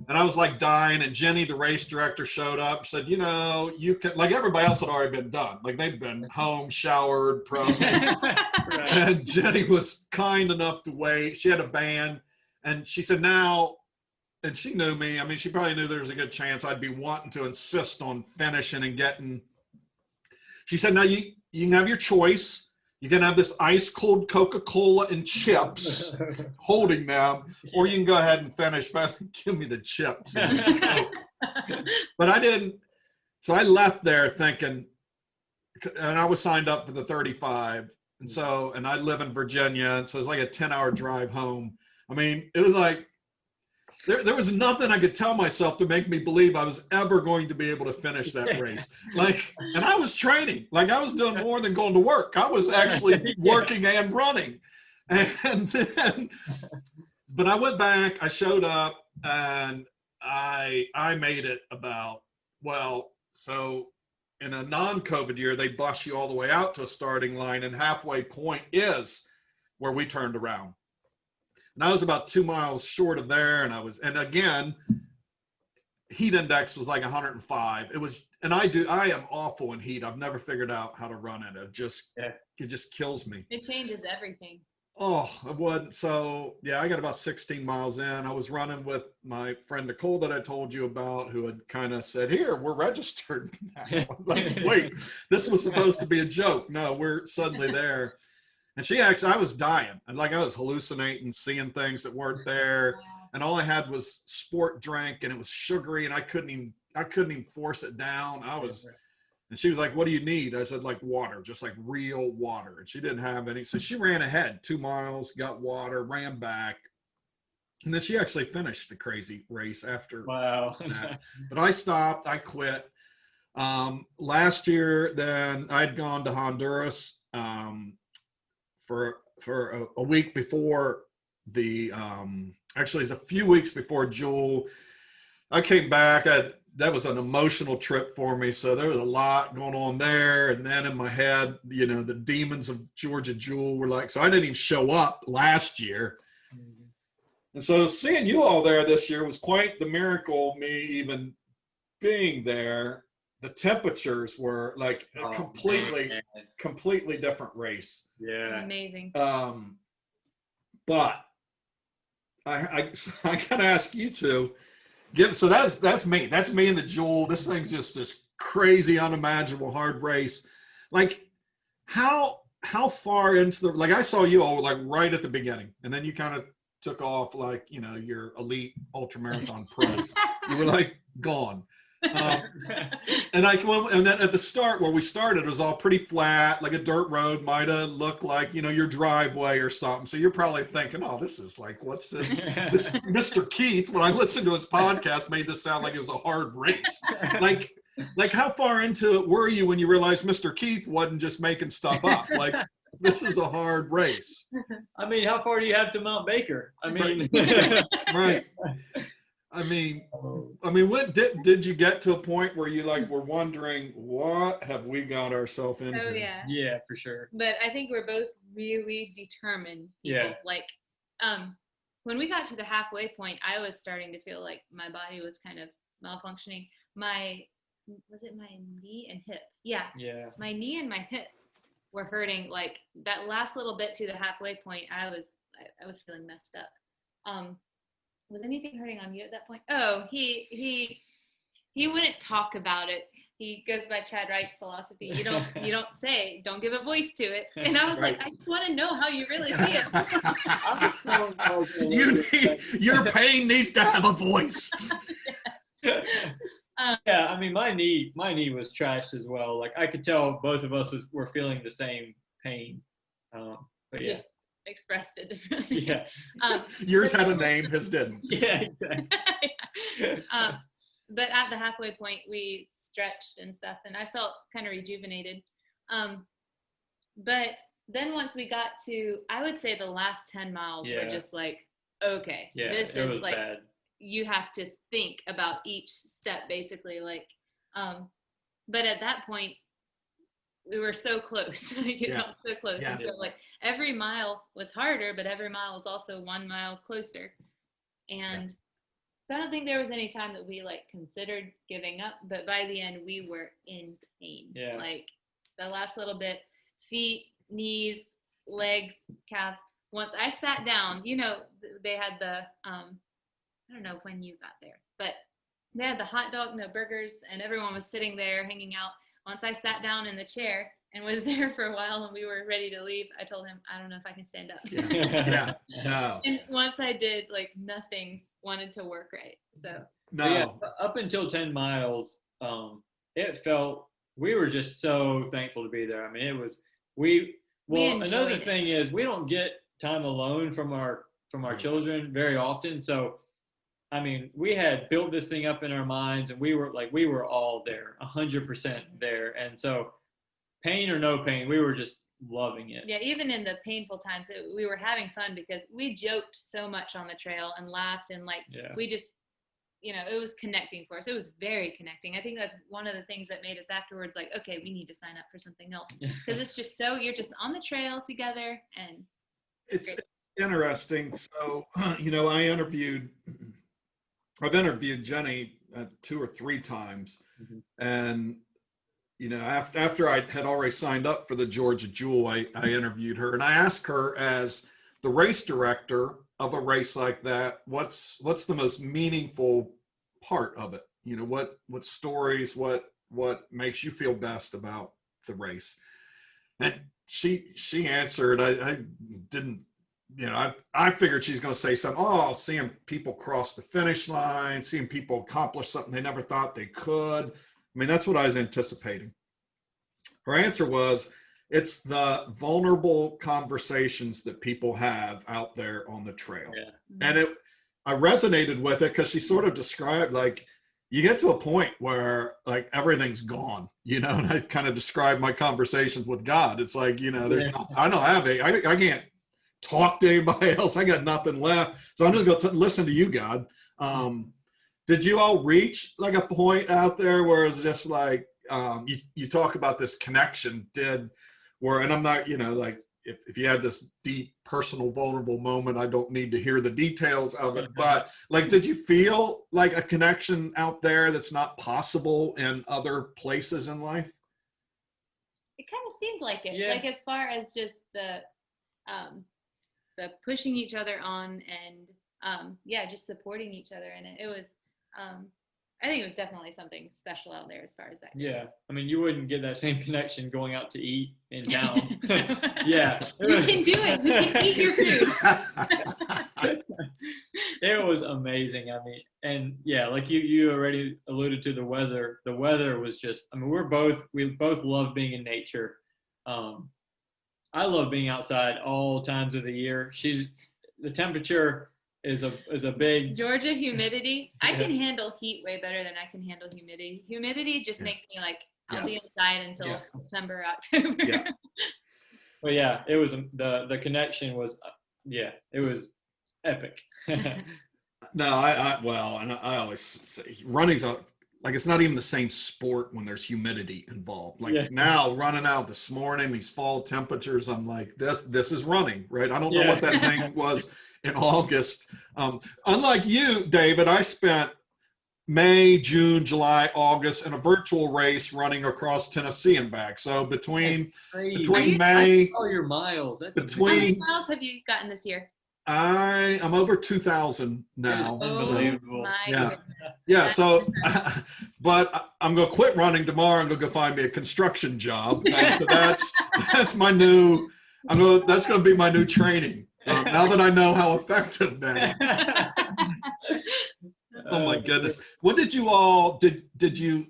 And I was like dying, and Jenny, the race director, showed up, said, you can, like everybody else had already been done. Like they'd been home, showered, probably. Right. And Jenny was kind enough to wait. She had a van, and she said, now, and she knew me. I mean, she probably knew there was a good chance I'd be wanting to insist on finishing and getting. She said, now you can have your choice. You can have this ice cold Coca-Cola and chips, holding them, or you can go ahead and finish. But give me the chips. But I didn't. So I left there thinking, and I was signed up for the 35. And I live in Virginia. And so it's like a 10-hour drive home. I mean, it was like, there was nothing I could tell myself to make me believe I was ever going to be able to finich that race. Like, and I was training. Like I was doing more than going to work. I was actually working and running. And then, but I went back, I showed up, and I made it about, so in a non-COVID year, they bus you all the way out to a starting line, and halfway point is where we turned around. And I was about 2 miles short of there, and again, heat index was like 105. It was, and I am awful in heat. I've never figured out how to run it. It just kills me. It changes everything. Oh, it would. So yeah, I got about 16 miles in. I was running with my friend Nicole that I told you about, who had kind of said, here, we're registered now. I was like, wait, this was supposed to be a joke. No, we're suddenly there. And I was dying. And like I was hallucinating, seeing things that weren't there. And all I had was sport drink, and it was sugary, and I couldn't even force it down. And she was like, what do you need? I said, like water, just like real water. And she didn't have any. So she ran ahead 2 miles, got water, ran back. And then she actually finished the crazy race after that. But I stopped, I quit. Last year, then I'd gone to Honduras, for a week before actually it's a few weeks before Jewel. I came back. That was an emotional trip for me. So there was a lot going on there. And then in my head, the demons of Georgia Jewel were like, so I didn't even show up last year. And so seeing you all there this year was quite the miracle, me even being there. The temperatures were like a completely different race. Yeah. Amazing. But I gotta ask you to so that's me. That's me in the Jewel. This thing's just this crazy, unimaginable hard race. Like how far into the, like I saw you all like right at the beginning, and then you kind of took off like, your elite ultramarathon pros. You were like gone. And then at the start where we started, it was all pretty flat, like a dirt road might have looked like, your driveway or something. So you're probably thinking, oh, this is like, what's this? This Mr. Keith, when I listened to his podcast, made this sound like it was a hard race. Like how far into it were you when you realized Mr. Keith wasn't just making stuff up? Like, this is a hard race. I mean, how far do you have to Mount Baker? I mean, right. I mean, I mean, what did you get to a point where you like were wondering, what have we got ourselves into? Oh yeah. Yeah, for sure. But I think we're both really determined people. Yeah. Like, when we got to the halfway point, I was starting to feel like my body was kind of malfunctioning. Was it my knee and hip? Yeah. Yeah. My knee and my hip were hurting. Like that last little bit to the halfway point, I was feeling messed up. Was anything hurting on you at that point? Oh, he wouldn't talk about it. He goes by Chad Wright's philosophy. You don't give a voice to it. And I was Right. like, I just want to know how you really feel. Your pain needs to have a voice. Yeah, I mean, my knee was trashed as well. Like I could tell both of us were feeling the same pain. But yeah. Just expressed it differently. Yeah. Yours had a name, his didn't. Yeah, exactly. But at the halfway point, we stretched and stuff, and I felt kind of rejuvenated. But then once we got to, I would say the last 10 miles were just like, okay, this is like, bad. You have to think about each step basically. Like, but at that point, we were so close. You know, so close. Yeah. And so like every mile was harder, but every mile was also 1 mile closer. And so I don't think there was any time that we like considered giving up, but by the end we were in pain. Yeah. Like the last little bit, feet, knees, legs, calves. Once I sat down, you know, they had the, I don't know when you got there, but they had the hot dog, no burgers, and everyone was sitting there hanging out. Once I sat down in the chair and was there for a while and we were ready to leave, I told him, I don't know if I can stand up. Yeah. No. And once I did, like nothing wanted to work right. So no. Yeah, up until 10 miles, it felt, we were just so thankful to be there. I mean, it was, another thing is we don't get time alone from our children very often. So, I mean, we had built this thing up in our minds and we were all there, 100% there. And so pain or no pain, we were just loving it. Yeah, even in the painful times, we were having fun because we joked so much on the trail and laughed and like, we just, you know, it was connecting for us. It was very connecting. I think that's one of the things that made us afterwards like, okay, we need to sign up for something else because it's just so, you're just on the trail together and it's interesting. So, you know, I've interviewed Jenny 2 or 3 times. And, you know, after I had already signed up for the Georgia Jewel, I interviewed her and I asked her, as the race director of a race like that, what's the most meaningful part of it? You know, what stories, what makes you feel best about the race? And she answered, I didn't, you know, I figured she's going to say something. Oh, seeing people cross the finish line, seeing people accomplish something they never thought they could. I mean, that's what I was anticipating. Her answer was, it's the vulnerable conversations that people have out there on the trail. Yeah. And I resonated with it because she sort of described, like, you get to a point where like everything's gone, you know, and I kind of described my conversations with God. It's like, you know, I don't have I can't talk to anybody else. I got nothing left. So I'm just going to listen to you, God. Did you all reach like a point out there where it's just like, you talk about this connection and I'm not, you know, like if you had this deep personal vulnerable moment, I don't need to hear the details of it, but like, did you feel like a connection out there that's not possible in other places in life? It kind of seemed like it, like as far as just the pushing each other on and just supporting each other in it. It was, I think it was definitely something special out there as far as that goes. Yeah, I mean, you wouldn't get that same connection going out to eat in town. Yeah. You can do it. You can eat your food. It was amazing. I mean, and yeah, like you already alluded to the weather. The weather was just, I mean, we both love being in nature. I love being outside all times of the year. The temperature is a big Georgia humidity. I can handle heat way better than I can handle humidity. Humidity just makes me like I'll be inside until September, October. Yeah. But yeah, it was the connection was it was epic. No, well, and I always say running's like it's not even the same sport when there's humidity involved. Like Yeah. now running out this morning, these fall temperatures, I'm like, this is running, right? I don't know Yeah. what that thing was in August. Unlike you, David, I spent May, June, July, August in a virtual race running across Tennessee and back. So between Crazy. May, Oh, your miles. That's How many between miles have you gotten this year? I'm over 2,000 That is now. unbelievable. my Yeah. goodness. Yeah, so, but I'm going to quit running tomorrow. I'm going to go find me a construction job. And so that's my new, that's going to be my new training. Now that I know how effective that is. Oh my goodness. When did you all, did you,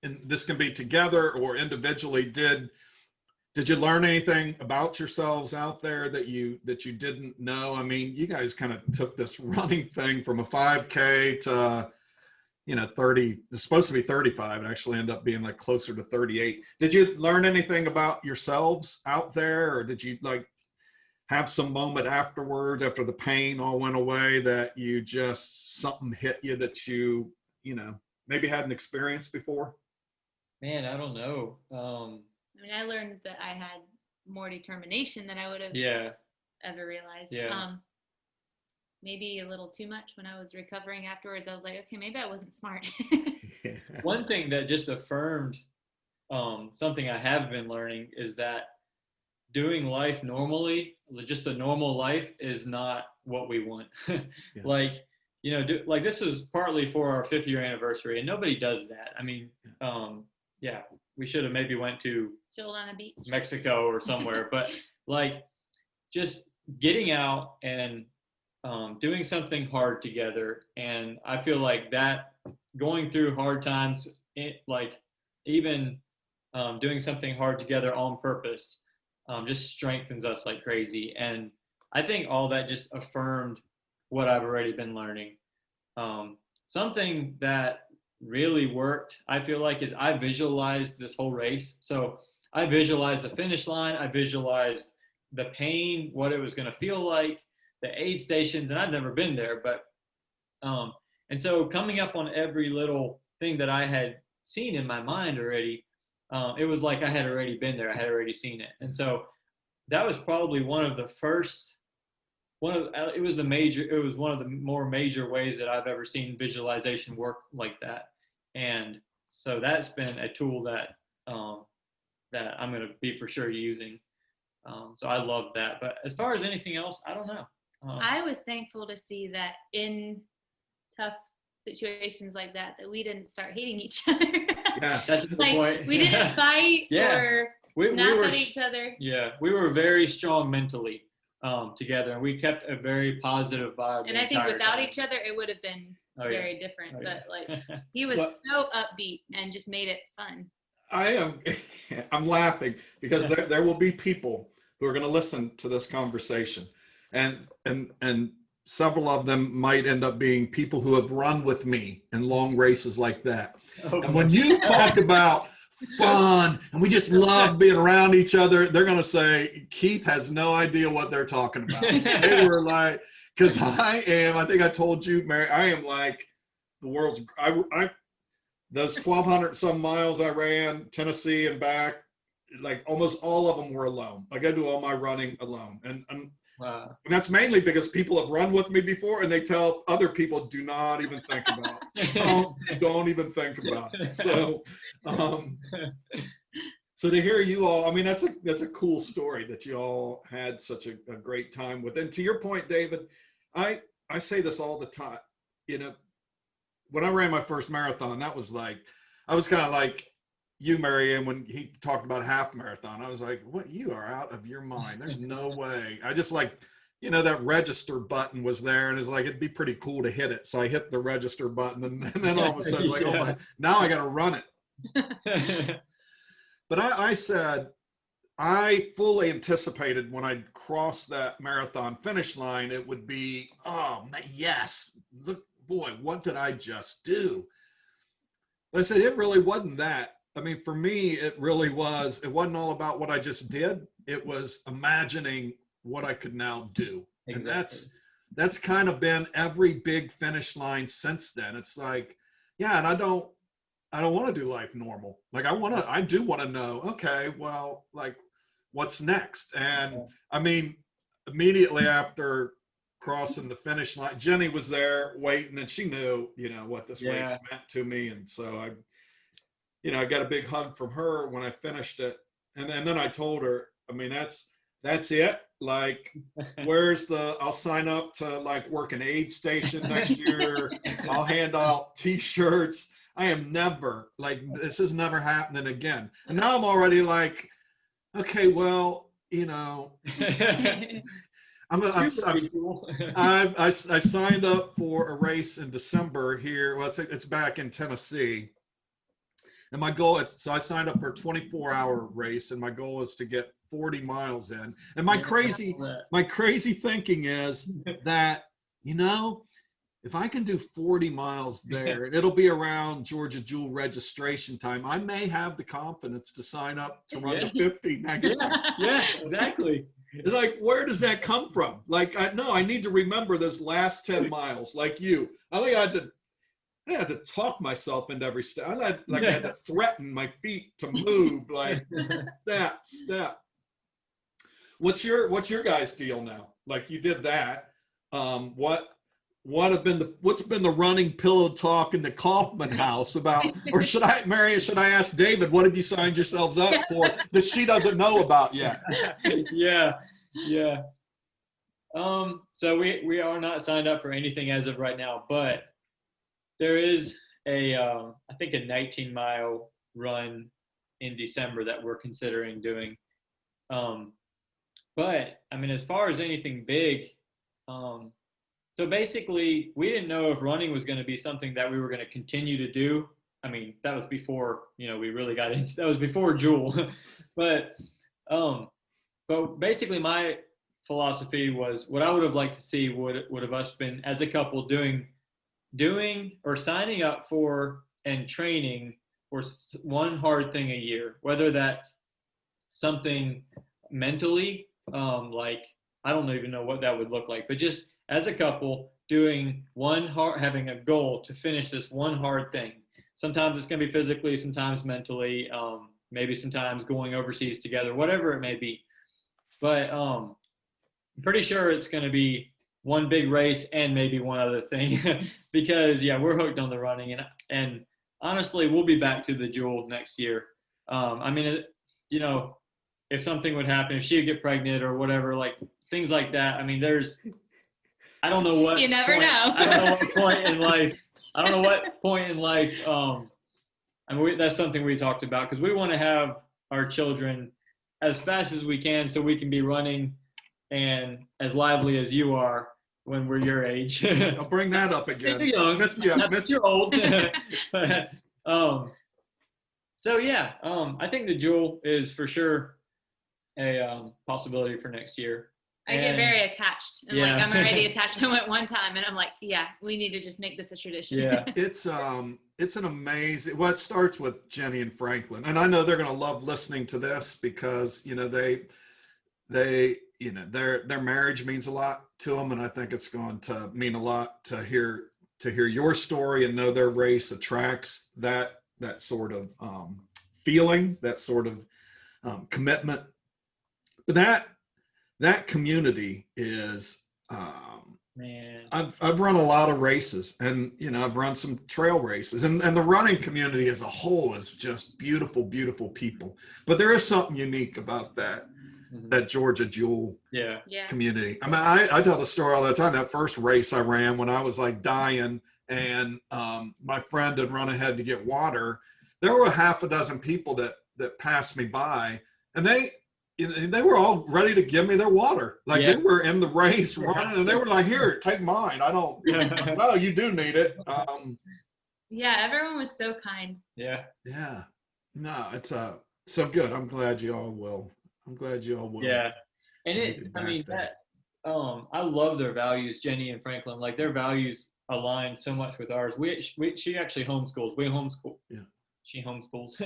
and this can be together or individually, did you learn anything about yourselves out there that you didn't know? I mean, you guys kind of took this running thing from a 5K to, 30, it's supposed to be 35, it actually ended up being like closer to 38. Did you learn anything about yourselves out there, or did you like have some moment afterwards, after the pain all went away, that you just, something hit you that you maybe hadn't experienced before? Man, I don't know. I mean, I learned that I had more determination than I would have Yeah. ever realized. Yeah. Maybe a little too much when I was recovering afterwards. I was like, okay, maybe I wasn't smart. One thing that just affirmed something I have been learning is that doing life normally, just a normal life, is not what we want. Yeah. Like, like this was partly for our 5th year anniversary, and nobody does that. I mean, yeah, we should have maybe went to Chilled on a beach. Mexico or somewhere, but like just getting out and doing something hard together. And I feel like that going through hard times, like even doing something hard together on purpose, just strengthens us like crazy. And I think all that just affirmed what I've already been learning. Something that really worked, I feel like, is I visualized this whole race. So I visualized the finish line. I visualized the pain, what it was going to feel like, the aid stations, and I've never been there, but and so coming up on every little thing that I had seen in my mind already, it was like I had already been there. I had already seen it. And so that was probably one of the first, it was one of the more major ways that I've ever seen visualization work like that. And so that's been a tool that that I'm going to be for sure using. So I love that. But as far as anything else, I don't know. I was thankful to see that in tough situations like that we didn't start hating each other. Yeah, that's the like, point. We didn't fight or we snap were, at each other. Yeah, we were very strong mentally together, and we kept a very positive vibe. And I think without each other, it would have been very different. But like, he was so upbeat and just made it fun. I'm laughing because there will be people who are going to listen to this conversation, and several of them might end up being people who have run with me in long races like that. Oh, and when you talk about fun and we just love being around each other, they're going to say Keith has no idea what they're talking about. They were like, because I think I told you, Mary, I am like the world's, those 1,200 some miles I ran Tennessee and back, like almost all of them were alone. Like I do all my running alone. And wow. And that's mainly because people have run with me before and they tell other people, do not even think about it. Don't even think about it. So to hear you all, I mean, that's a cool story that you all had such a great time with. And to your point, David, I say this all the time, when I ran my first marathon, that was like, I was kind of like you, Mary Ann, when he talked about half marathon, I was like, what, you are out of your mind. There's no way. I just like, that register button was there and it's like, it'd be pretty cool to hit it. So I hit the register button and then all of a sudden like, oh my, now I got to run it. But I said, I fully anticipated when I crossed that marathon finish line, it would be, oh yes, look, boy, what did I just do? But I said, it really wasn't that. I mean, for me, it really was, it wasn't all about what I just did. It was imagining what I could now do. Exactly. And that's kind of been every big finish line since then. It's like, yeah, and I don't want to do life normal. Like I do want to know, okay, well, like what's next? And I mean, immediately after crossing the finish line, Jenny was there waiting, and she knew, what this race meant to me. And so I got a big hug from her when I finished it. And then I told her, I mean, that's it. Like, I'll sign up to like work an aid station next year. I'll hand out t-shirts. I am never like, this is never happening again. And now I'm already like, okay, well, I signed up for a race in December here. Well, it's back in Tennessee. And my goal, so I signed up for a 24-hour race, and my goal is to get 40 miles in. And my crazy thinking is that, if I can do 40 miles there, it'll be around Georgia Jewel registration time. I may have the confidence to sign up to run the 50 next year. Yeah, exactly. It's like, where does that come from? Like, I need to remember those last 10 miles, like you. I think I had to talk myself into every step. I had to threaten my feet to move, like step. What's your guys' deal now? Like, you did that. What's been the running pillow talk in the Kaufman house about? Or Mary, should I ask David, what have you signed yourselves up for that she doesn't know about yet? Yeah. So we are not signed up for anything as of right now, but there is I think a 19-mile run in December that we're considering doing. But I mean, as far as anything big, so basically we didn't know if running was going to be something that we were going to continue to do. I mean, that was before, we really got into, that was before Jewel. but basically my philosophy was, what I would have liked to see would have us been as a couple doing or signing up for and training for one hard thing a year, whether that's something mentally, like, I don't even know what that would look like, but just as a couple doing having a goal to finish this one hard thing. Sometimes it's going to be physically, sometimes mentally, maybe sometimes going overseas together, whatever it may be. But I'm pretty sure it's going to be one big race and maybe one other thing because we're hooked on the running, and honestly we'll be back to the Jewel next year. I mean, if something would happen, if she would get pregnant or whatever, like things like that, I mean, I don't know what you never know. I don't know what point in life I mean, that's something we talked about, because we want to have our children as fast as we can so we can be running and as lively as you are when we're your age. I'll bring that up again. You're young, you're old. But, I think the Jewel is for sure a possibility for next year. I get very attached, and like I'm already attached. I went one time, and I'm like, we need to just make this a tradition. Yeah, it's an amazing. Well, it starts with Jenny and Franklin, and I know they're going to love listening to this because they their marriage means a lot to them, and I think it's going to mean a lot to hear your story and know their race attracts that sort of feeling, that sort of commitment. But that community is man. I've run a lot of races, and I've run some trail races, and the running community as a whole is just beautiful people. But there is something unique about that Georgia Jewel community. I mean, I tell the story all the time. That first race I ran when I was like dying, and my friend had run ahead to get water. There were half a dozen people that passed me by, and they were all ready to give me their water. Like they were in the race running, and they were like, "Here, take mine. I don't. No, you do need it." Everyone was so kind. Yeah. No, it's so good. I'm glad you all will. Yeah, and I love their values, Jenny and Franklin. Like, their values align so much with ours. She actually homeschools. We homeschool. Yeah. She homeschools.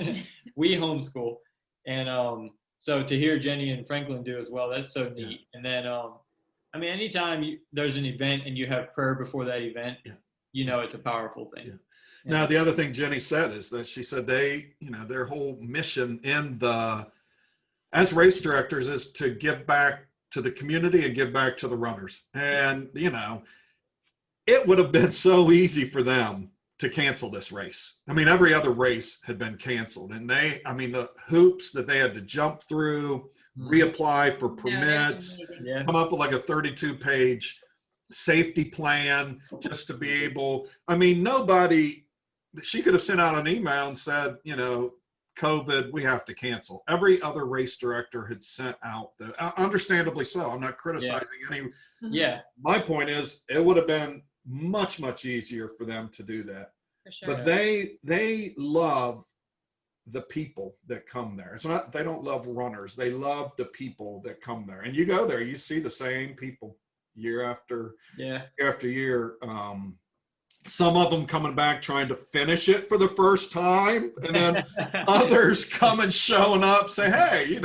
We homeschool, and so to hear Jenny and Franklin do as well, that's so neat. And then I mean, anytime there's an event and you have prayer before that event, Yeah. you know, it's a powerful thing. Yeah. Yeah. Now, the other thing Jenny said is that she said their whole mission as race directors is to give back to the community and give back to the runners. And, it would have been so easy for them to cancel this race. I mean, every other race had been canceled, and the hoops that they had to jump through, reapply for permits, come up with like a 32-page safety plan just to be able, she could have sent out an email and said, COVID, we have to cancel. Every other race director had sent out understandably so. I'm not criticizing any. Yeah. My point is, it would have been much, much easier for them to do that. For sure. But they love the people that come there. It's not, they don't love runners. They love the people that come there. And you go there, you see the same people year after year. Some of them coming back trying to finish it for the first time, and then others coming, showing up, say, hey,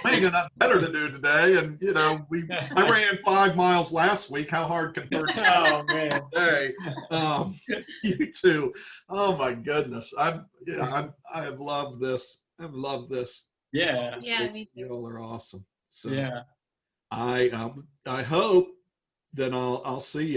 I ain't got nothing better to do today. And, I ran 5 miles last week. How hard can 30 Oh, man. today? You too. Oh my goodness. I have loved this. I've loved this. Yeah. Yeah, me too. You all are awesome. So Yeah. I hope that I'll see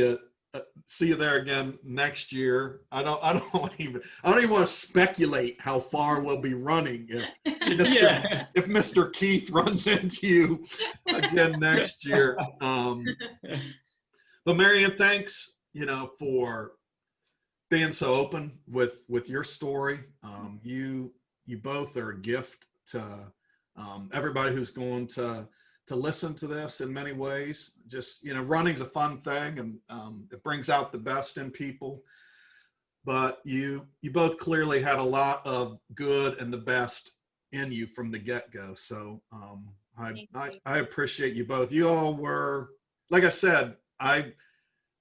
you there again next year. I don't even want to speculate how far we'll be running if Mr. Keith runs into you again next year. But Mary Ann, thanks, for being so open with your story. You both are a gift to everybody who's going to listen to this in many ways. Just, running's a fun thing, and it brings out the best in people. But you both clearly had a lot of good and the best in you from the get-go. So I appreciate you both. You all were, like I said, I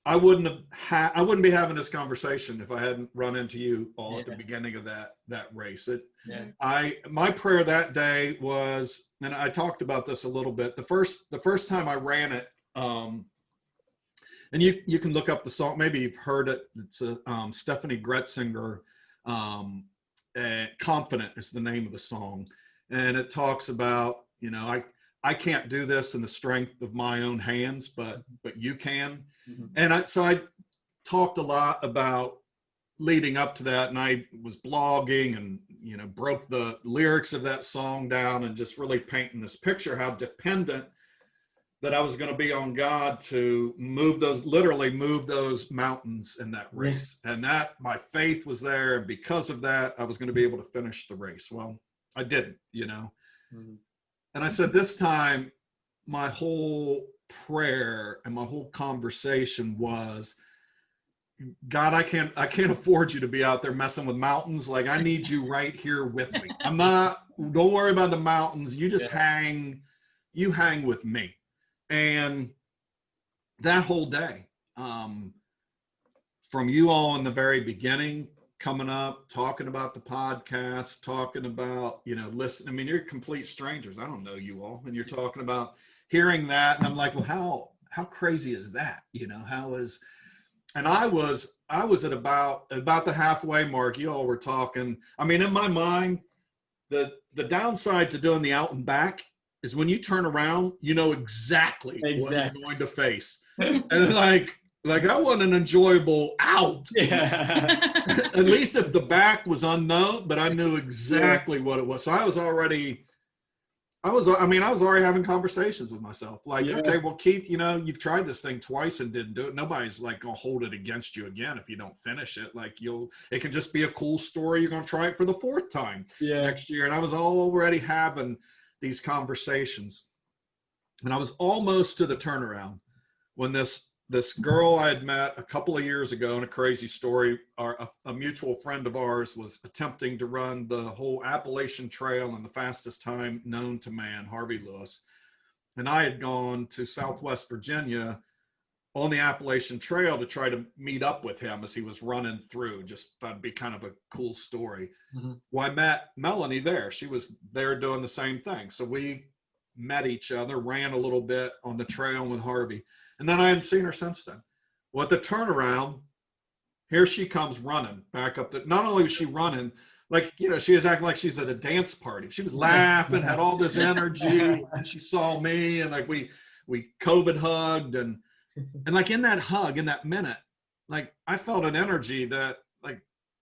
wouldn't be having this conversation if I hadn't run into you all at the beginning of that race. My prayer that day was, and I talked about this a little bit, the first time I ran it, and you can look up the song, maybe you've heard it. It's Stephanie Gretzinger, Confident is the name of the song. And it talks about, I can't do this in the strength of my own hands, but you can. Mm-hmm. And so I talked a lot about leading up to that, and I was blogging and, broke the lyrics of that song down and just really painting this picture how dependent that I was going to be on God to literally move those mountains in that race. And that my faith was there. And because of that, I was going to be able to finish the race. Well, I didn't, Mm-hmm. And I said, this time, my whole prayer and my whole conversation was, God, I can't afford you to be out there messing with mountains. Like, I need you right here with me. Don't worry about the mountains. You just hang with me. And that whole day, from you all in the very beginning, coming up, talking about the podcast, talking about, listen, you're complete strangers. I don't know you all. And you're talking about hearing that. And I'm like, well, how crazy is that? And I was at about the halfway mark. You all were talking. In my mind, the downside to doing the out and back is when you turn around, you know exactly what you're going to face. And like I want an enjoyable out. Yeah. At least if the back was unknown, but I knew exactly what it was. So I was already having conversations with myself. Like, okay, well, Keith, you've tried this thing twice and didn't do it. Nobody's like gonna hold it against you again if you don't finish it. Like it can just be a cool story. You're gonna try it for the 4th time next year. And I was already having these conversations, and I was almost to the turnaround when this girl I had met a couple of years ago, in a crazy story, a mutual friend of ours was attempting to run the whole Appalachian Trail in the fastest time known to man, Harvey Lewis. And I had gone to Southwest Virginia on the Appalachian Trail to try to meet up with him as he was running through. Just thought it'd be kind of a cool story. Mm-hmm. Well, I met Melanie there. She was there doing the same thing. So we met each other, ran a little bit on the trail with Harvey. And then I hadn't seen her since then. Well, at the turnaround, here she comes running back up not only was she running, like, you know, she was acting like she's at a dance party. She was laughing, had all this energy, and she saw me, and like we COVID hugged, and like in that hug, in that minute, like I felt an energy that like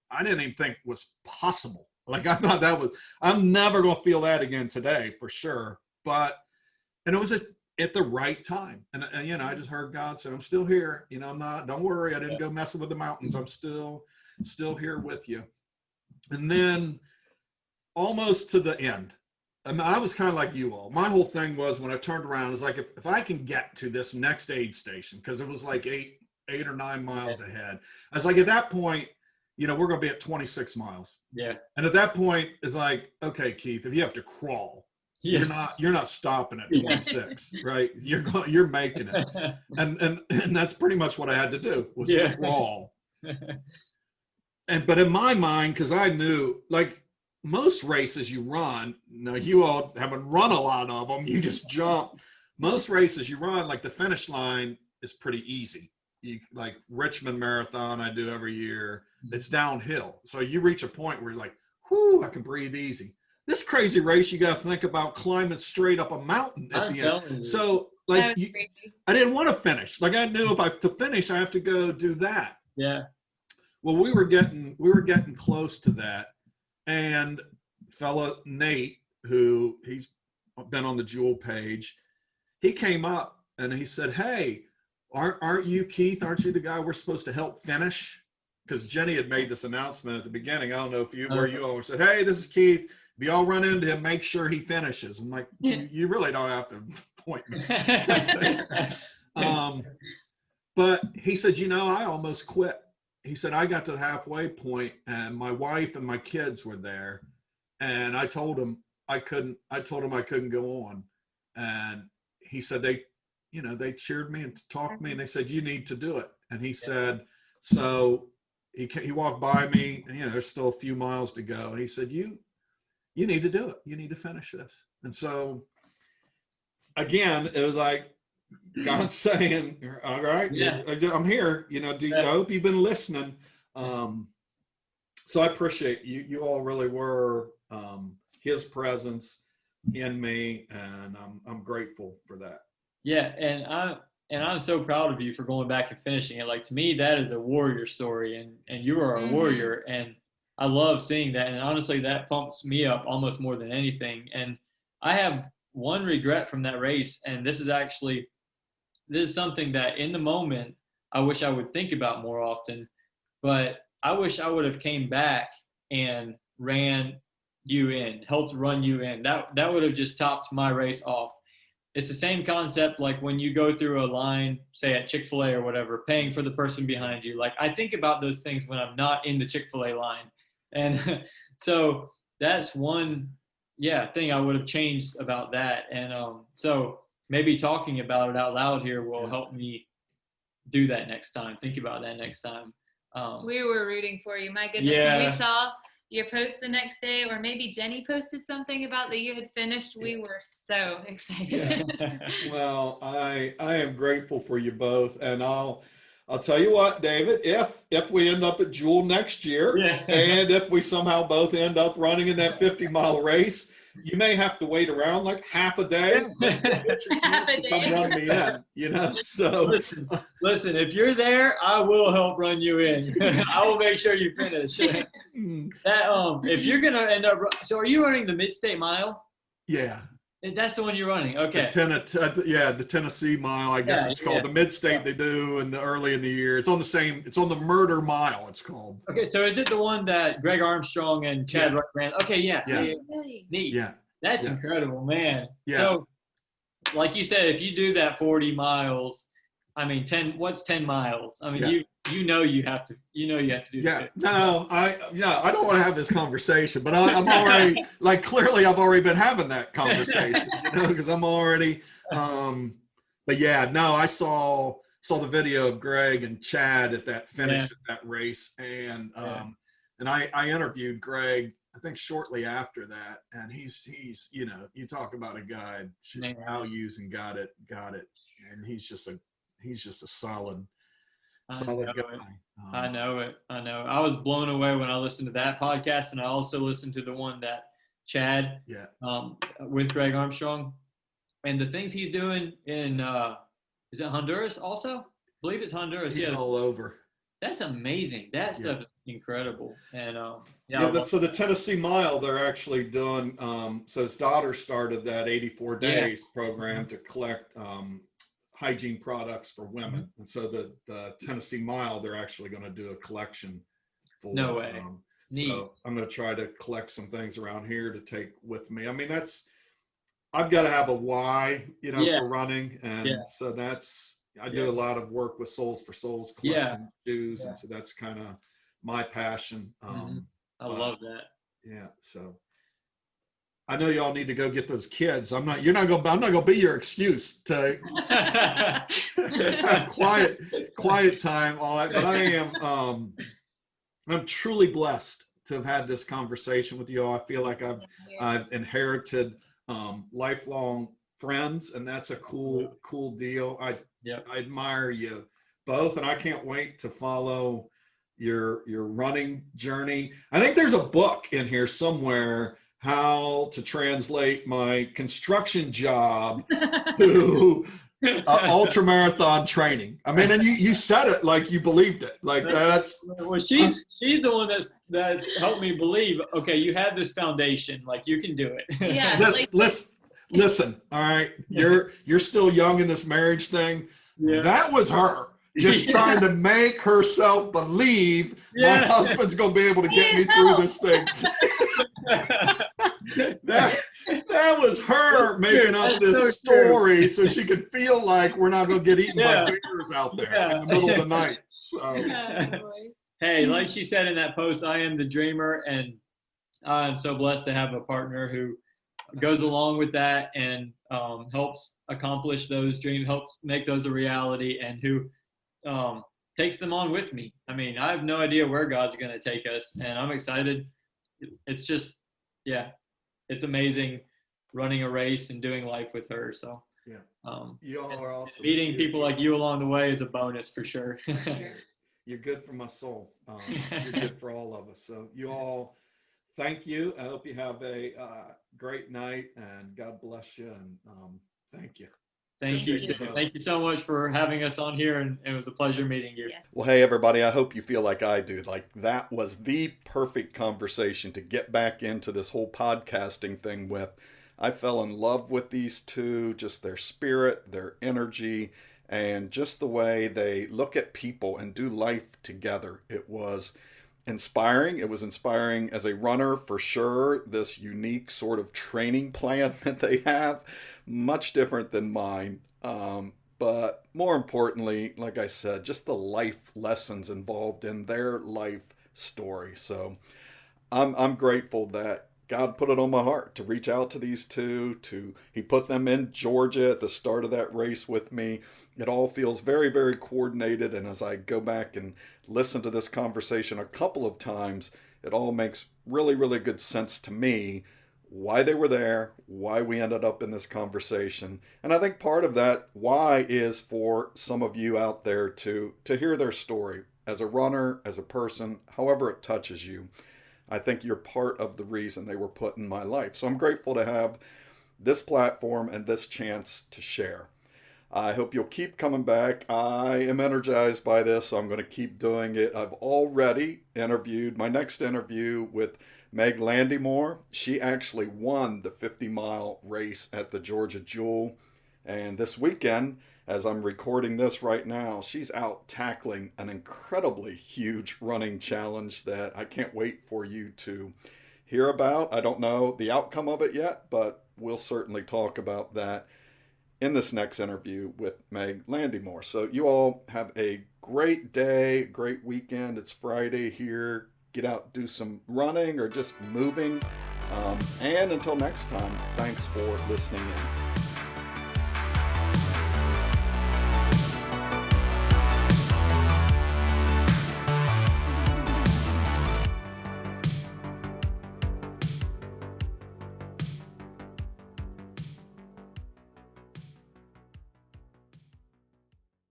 I didn't even think was possible. Like I thought I'm never gonna feel that again today for sure. But and it was at the right time, and you know, I just heard God say, "I'm still here. You know, don't worry. I didn't go messing with the mountains. I'm still here with you." And then almost to the end, I mean, I was kind of like you all. My whole thing was when I turned around, it was like, if I can get to this next aid station, because it was like eight or 9 miles ahead. I was like, at that point, you know, we're going to be at 26 miles. Yeah. And at that point, it's like, okay, Keith, if you have to crawl, you're not stopping at 26, right? You're making it. And that's pretty much what I had to do was crawl. But in my mind, because I knew, like most races you run, now you all haven't run a lot of them, you just jump. Most races you run, like the finish line is pretty easy. Like Richmond Marathon I do every year, it's downhill. So you reach a point where you're like, whoo, I can breathe easy. This crazy race, you got to think about climbing straight up a mountain at the end. So like, I didn't want to finish. Like I knew to finish, I have to go do that. Yeah. Well, we were getting close to that, and fella Nate, who he's been on the Jewel page, he came up and he said, "Hey, aren't you Keith? Aren't you the guy we're supposed to help finish?" Because Jenny had made this announcement at the beginning. I don't know if you all said, "Hey, this is Keith. If y'all run into him, make sure he finishes." I'm like, you really don't have to point me. But he said, "You know, I almost quit." He said, "I got to the halfway point and my wife and my kids were there. And I told him I couldn't go on." And he said, they cheered me and talked to me and they said, "You need to do it." And he said, so he walked by me and, you know, there's still a few miles to go. And he said, you need to do it. You need to finish this. And so again, it was like, God's saying, "All right, I'm here. You know, I hope you've been listening." So I appreciate you. You all really were His presence in me, and I'm grateful for that. Yeah, and I'm so proud of you for going back and finishing it. Like to me, that is a warrior story, and you are a warrior, and I love seeing that. And honestly, that pumps me up almost more than anything. And I have one regret from that race, and this is something that in the moment I wish I would think about more often, but I wish I would have came back and helped run you in. That would have just topped my race off. It's the same concept like when you go through a line, say at Chick-fil-A or whatever, paying for the person behind you. Like I think about those things when I'm not in the Chick-fil-A line. And so that's one thing I would have changed about that. And so maybe talking about it out loud here will help me do that next time. Think about that next time. We were rooting for you. My goodness. Yeah. When we saw your post the next day, or maybe Jenny posted something about that you had finished, we were so excited. Well, I am grateful for you both. And I'll tell you what, David, if we end up at Jewel next year, and if we somehow both end up running in that 50-mile race, you may have to wait around like half a day. Come run me in, you know. So listen, if you're there, I will help run you in. I will make sure you finish. That if you're gonna end up, so are you running the Mid-State Mile? Yeah. That's the one you're running. Okay. The Tennessee Mile, I guess it's called. The Mid-State they do in the early in the year. It's on the Murder Mile, it's called. Okay, so is it the one that Greg Armstrong and Chad Ruck ran? Okay, yeah. Neat. Yeah. That's incredible, man. Yeah. So like you said, if you do that 40 miles, I mean, 10 miles? I mean, you have to do that. No, I don't want to have this conversation, but I'm already, like, clearly I've already been having that conversation, you know, because I'm already, but yeah, no, I saw the video of Greg and Chad at that finish at that race. And I interviewed Greg I think shortly after that, and he's you know, you talk about a guy values and got it, and he's just a solid guy. I know it. I was blown away when I listened to that podcast, and I also listened to the one that Chad, with Greg Armstrong, and the things he's doing in is it Honduras also? I believe it's Honduras. He's all over. That's amazing. That stuff is incredible. And so the Tennessee Mile, they're actually doing. So his daughter started that 84 days program to collect hygiene products for women, and so the Tennessee Mile, they're actually going to do a collection for. No way. So I'm going to try to collect some things around here to take with me. I mean, I've got to have a why, you know, for running, and so I do a lot of work with Souls for Souls, collecting shoes, and so that's kind of my passion. I love that. Yeah, so I know y'all need to go get those kids. I'm not gonna be your excuse to have quiet time, all that. But I am I'm truly blessed to have had this conversation with you all. I feel like I've inherited lifelong friends, and that's a cool deal. I admire you both, and I can't wait to follow your running journey. I think there's a book in here somewhere, how to translate my construction job to ultramarathon training. I mean, and you said it like you believed it. Like that's. Well, she's the one that helped me believe. Okay, you have this foundation. Like you can do it. Yeah. Listen. All right, you're still young in this marriage thing. Yeah. That was her just trying to make herself believe my husband's gonna be able to get me through this thing. that was her making up this story so she could feel like we're not gonna get eaten by bears out there in the middle of the night. So. Hey, like she said in that post, I am the dreamer, and I'm so blessed to have a partner who goes along with that and helps accomplish those dreams, helps make those a reality, and who takes them on with me. I mean, I have no idea where God's going to take us, and I'm excited. It's just, it's amazing running a race and doing life with her. So you all are awesome. Meeting people like you along the way is a bonus for sure. You're good for my soul. You're good for all of us. So you all, thank you. I hope you have a great night, and God bless you. And thank you. Thank you. Thank you so much for having us on here, and it was a pleasure meeting you. Yes. Well, hey, everybody, I hope you feel like I do. Like that was the perfect conversation to get back into this whole podcasting thing with. I fell in love with these two, just their spirit, their energy, and just the way they look at people and do life together. It was inspiring. It was inspiring as a runner for sure. This unique sort of training plan that they have, much different than mine. But more importantly, like I said, just the life lessons involved in their life story. So I'm grateful that God put it on my heart to reach out to these two. He put them in Georgia at the start of that race with me. It all feels very, very coordinated. And as I go back and listen to this conversation a couple of times, it all makes really, really good sense to me why they were there, why we ended up in this conversation. And I think part of that why is for some of you out there to hear their story as a runner, as a person, however it touches you. I think you're part of the reason they were put in my life. So I'm grateful to have this platform and this chance to share. I hope you'll keep coming back. I am energized by this, so I'm going to keep doing it. I've already interviewed my next interview with Meg Landymore. She actually won the 50-mile race at the Georgia Jewel. And this weekend, as I'm recording this right now, she's out tackling an incredibly huge running challenge that I can't wait for you to hear about. I don't know the outcome of it yet, but we'll certainly talk about that in this next interview with Meg Landymore. So you all have a great day, great weekend. It's Friday here. Get out, do some running or just moving. And until next time, thanks for listening in.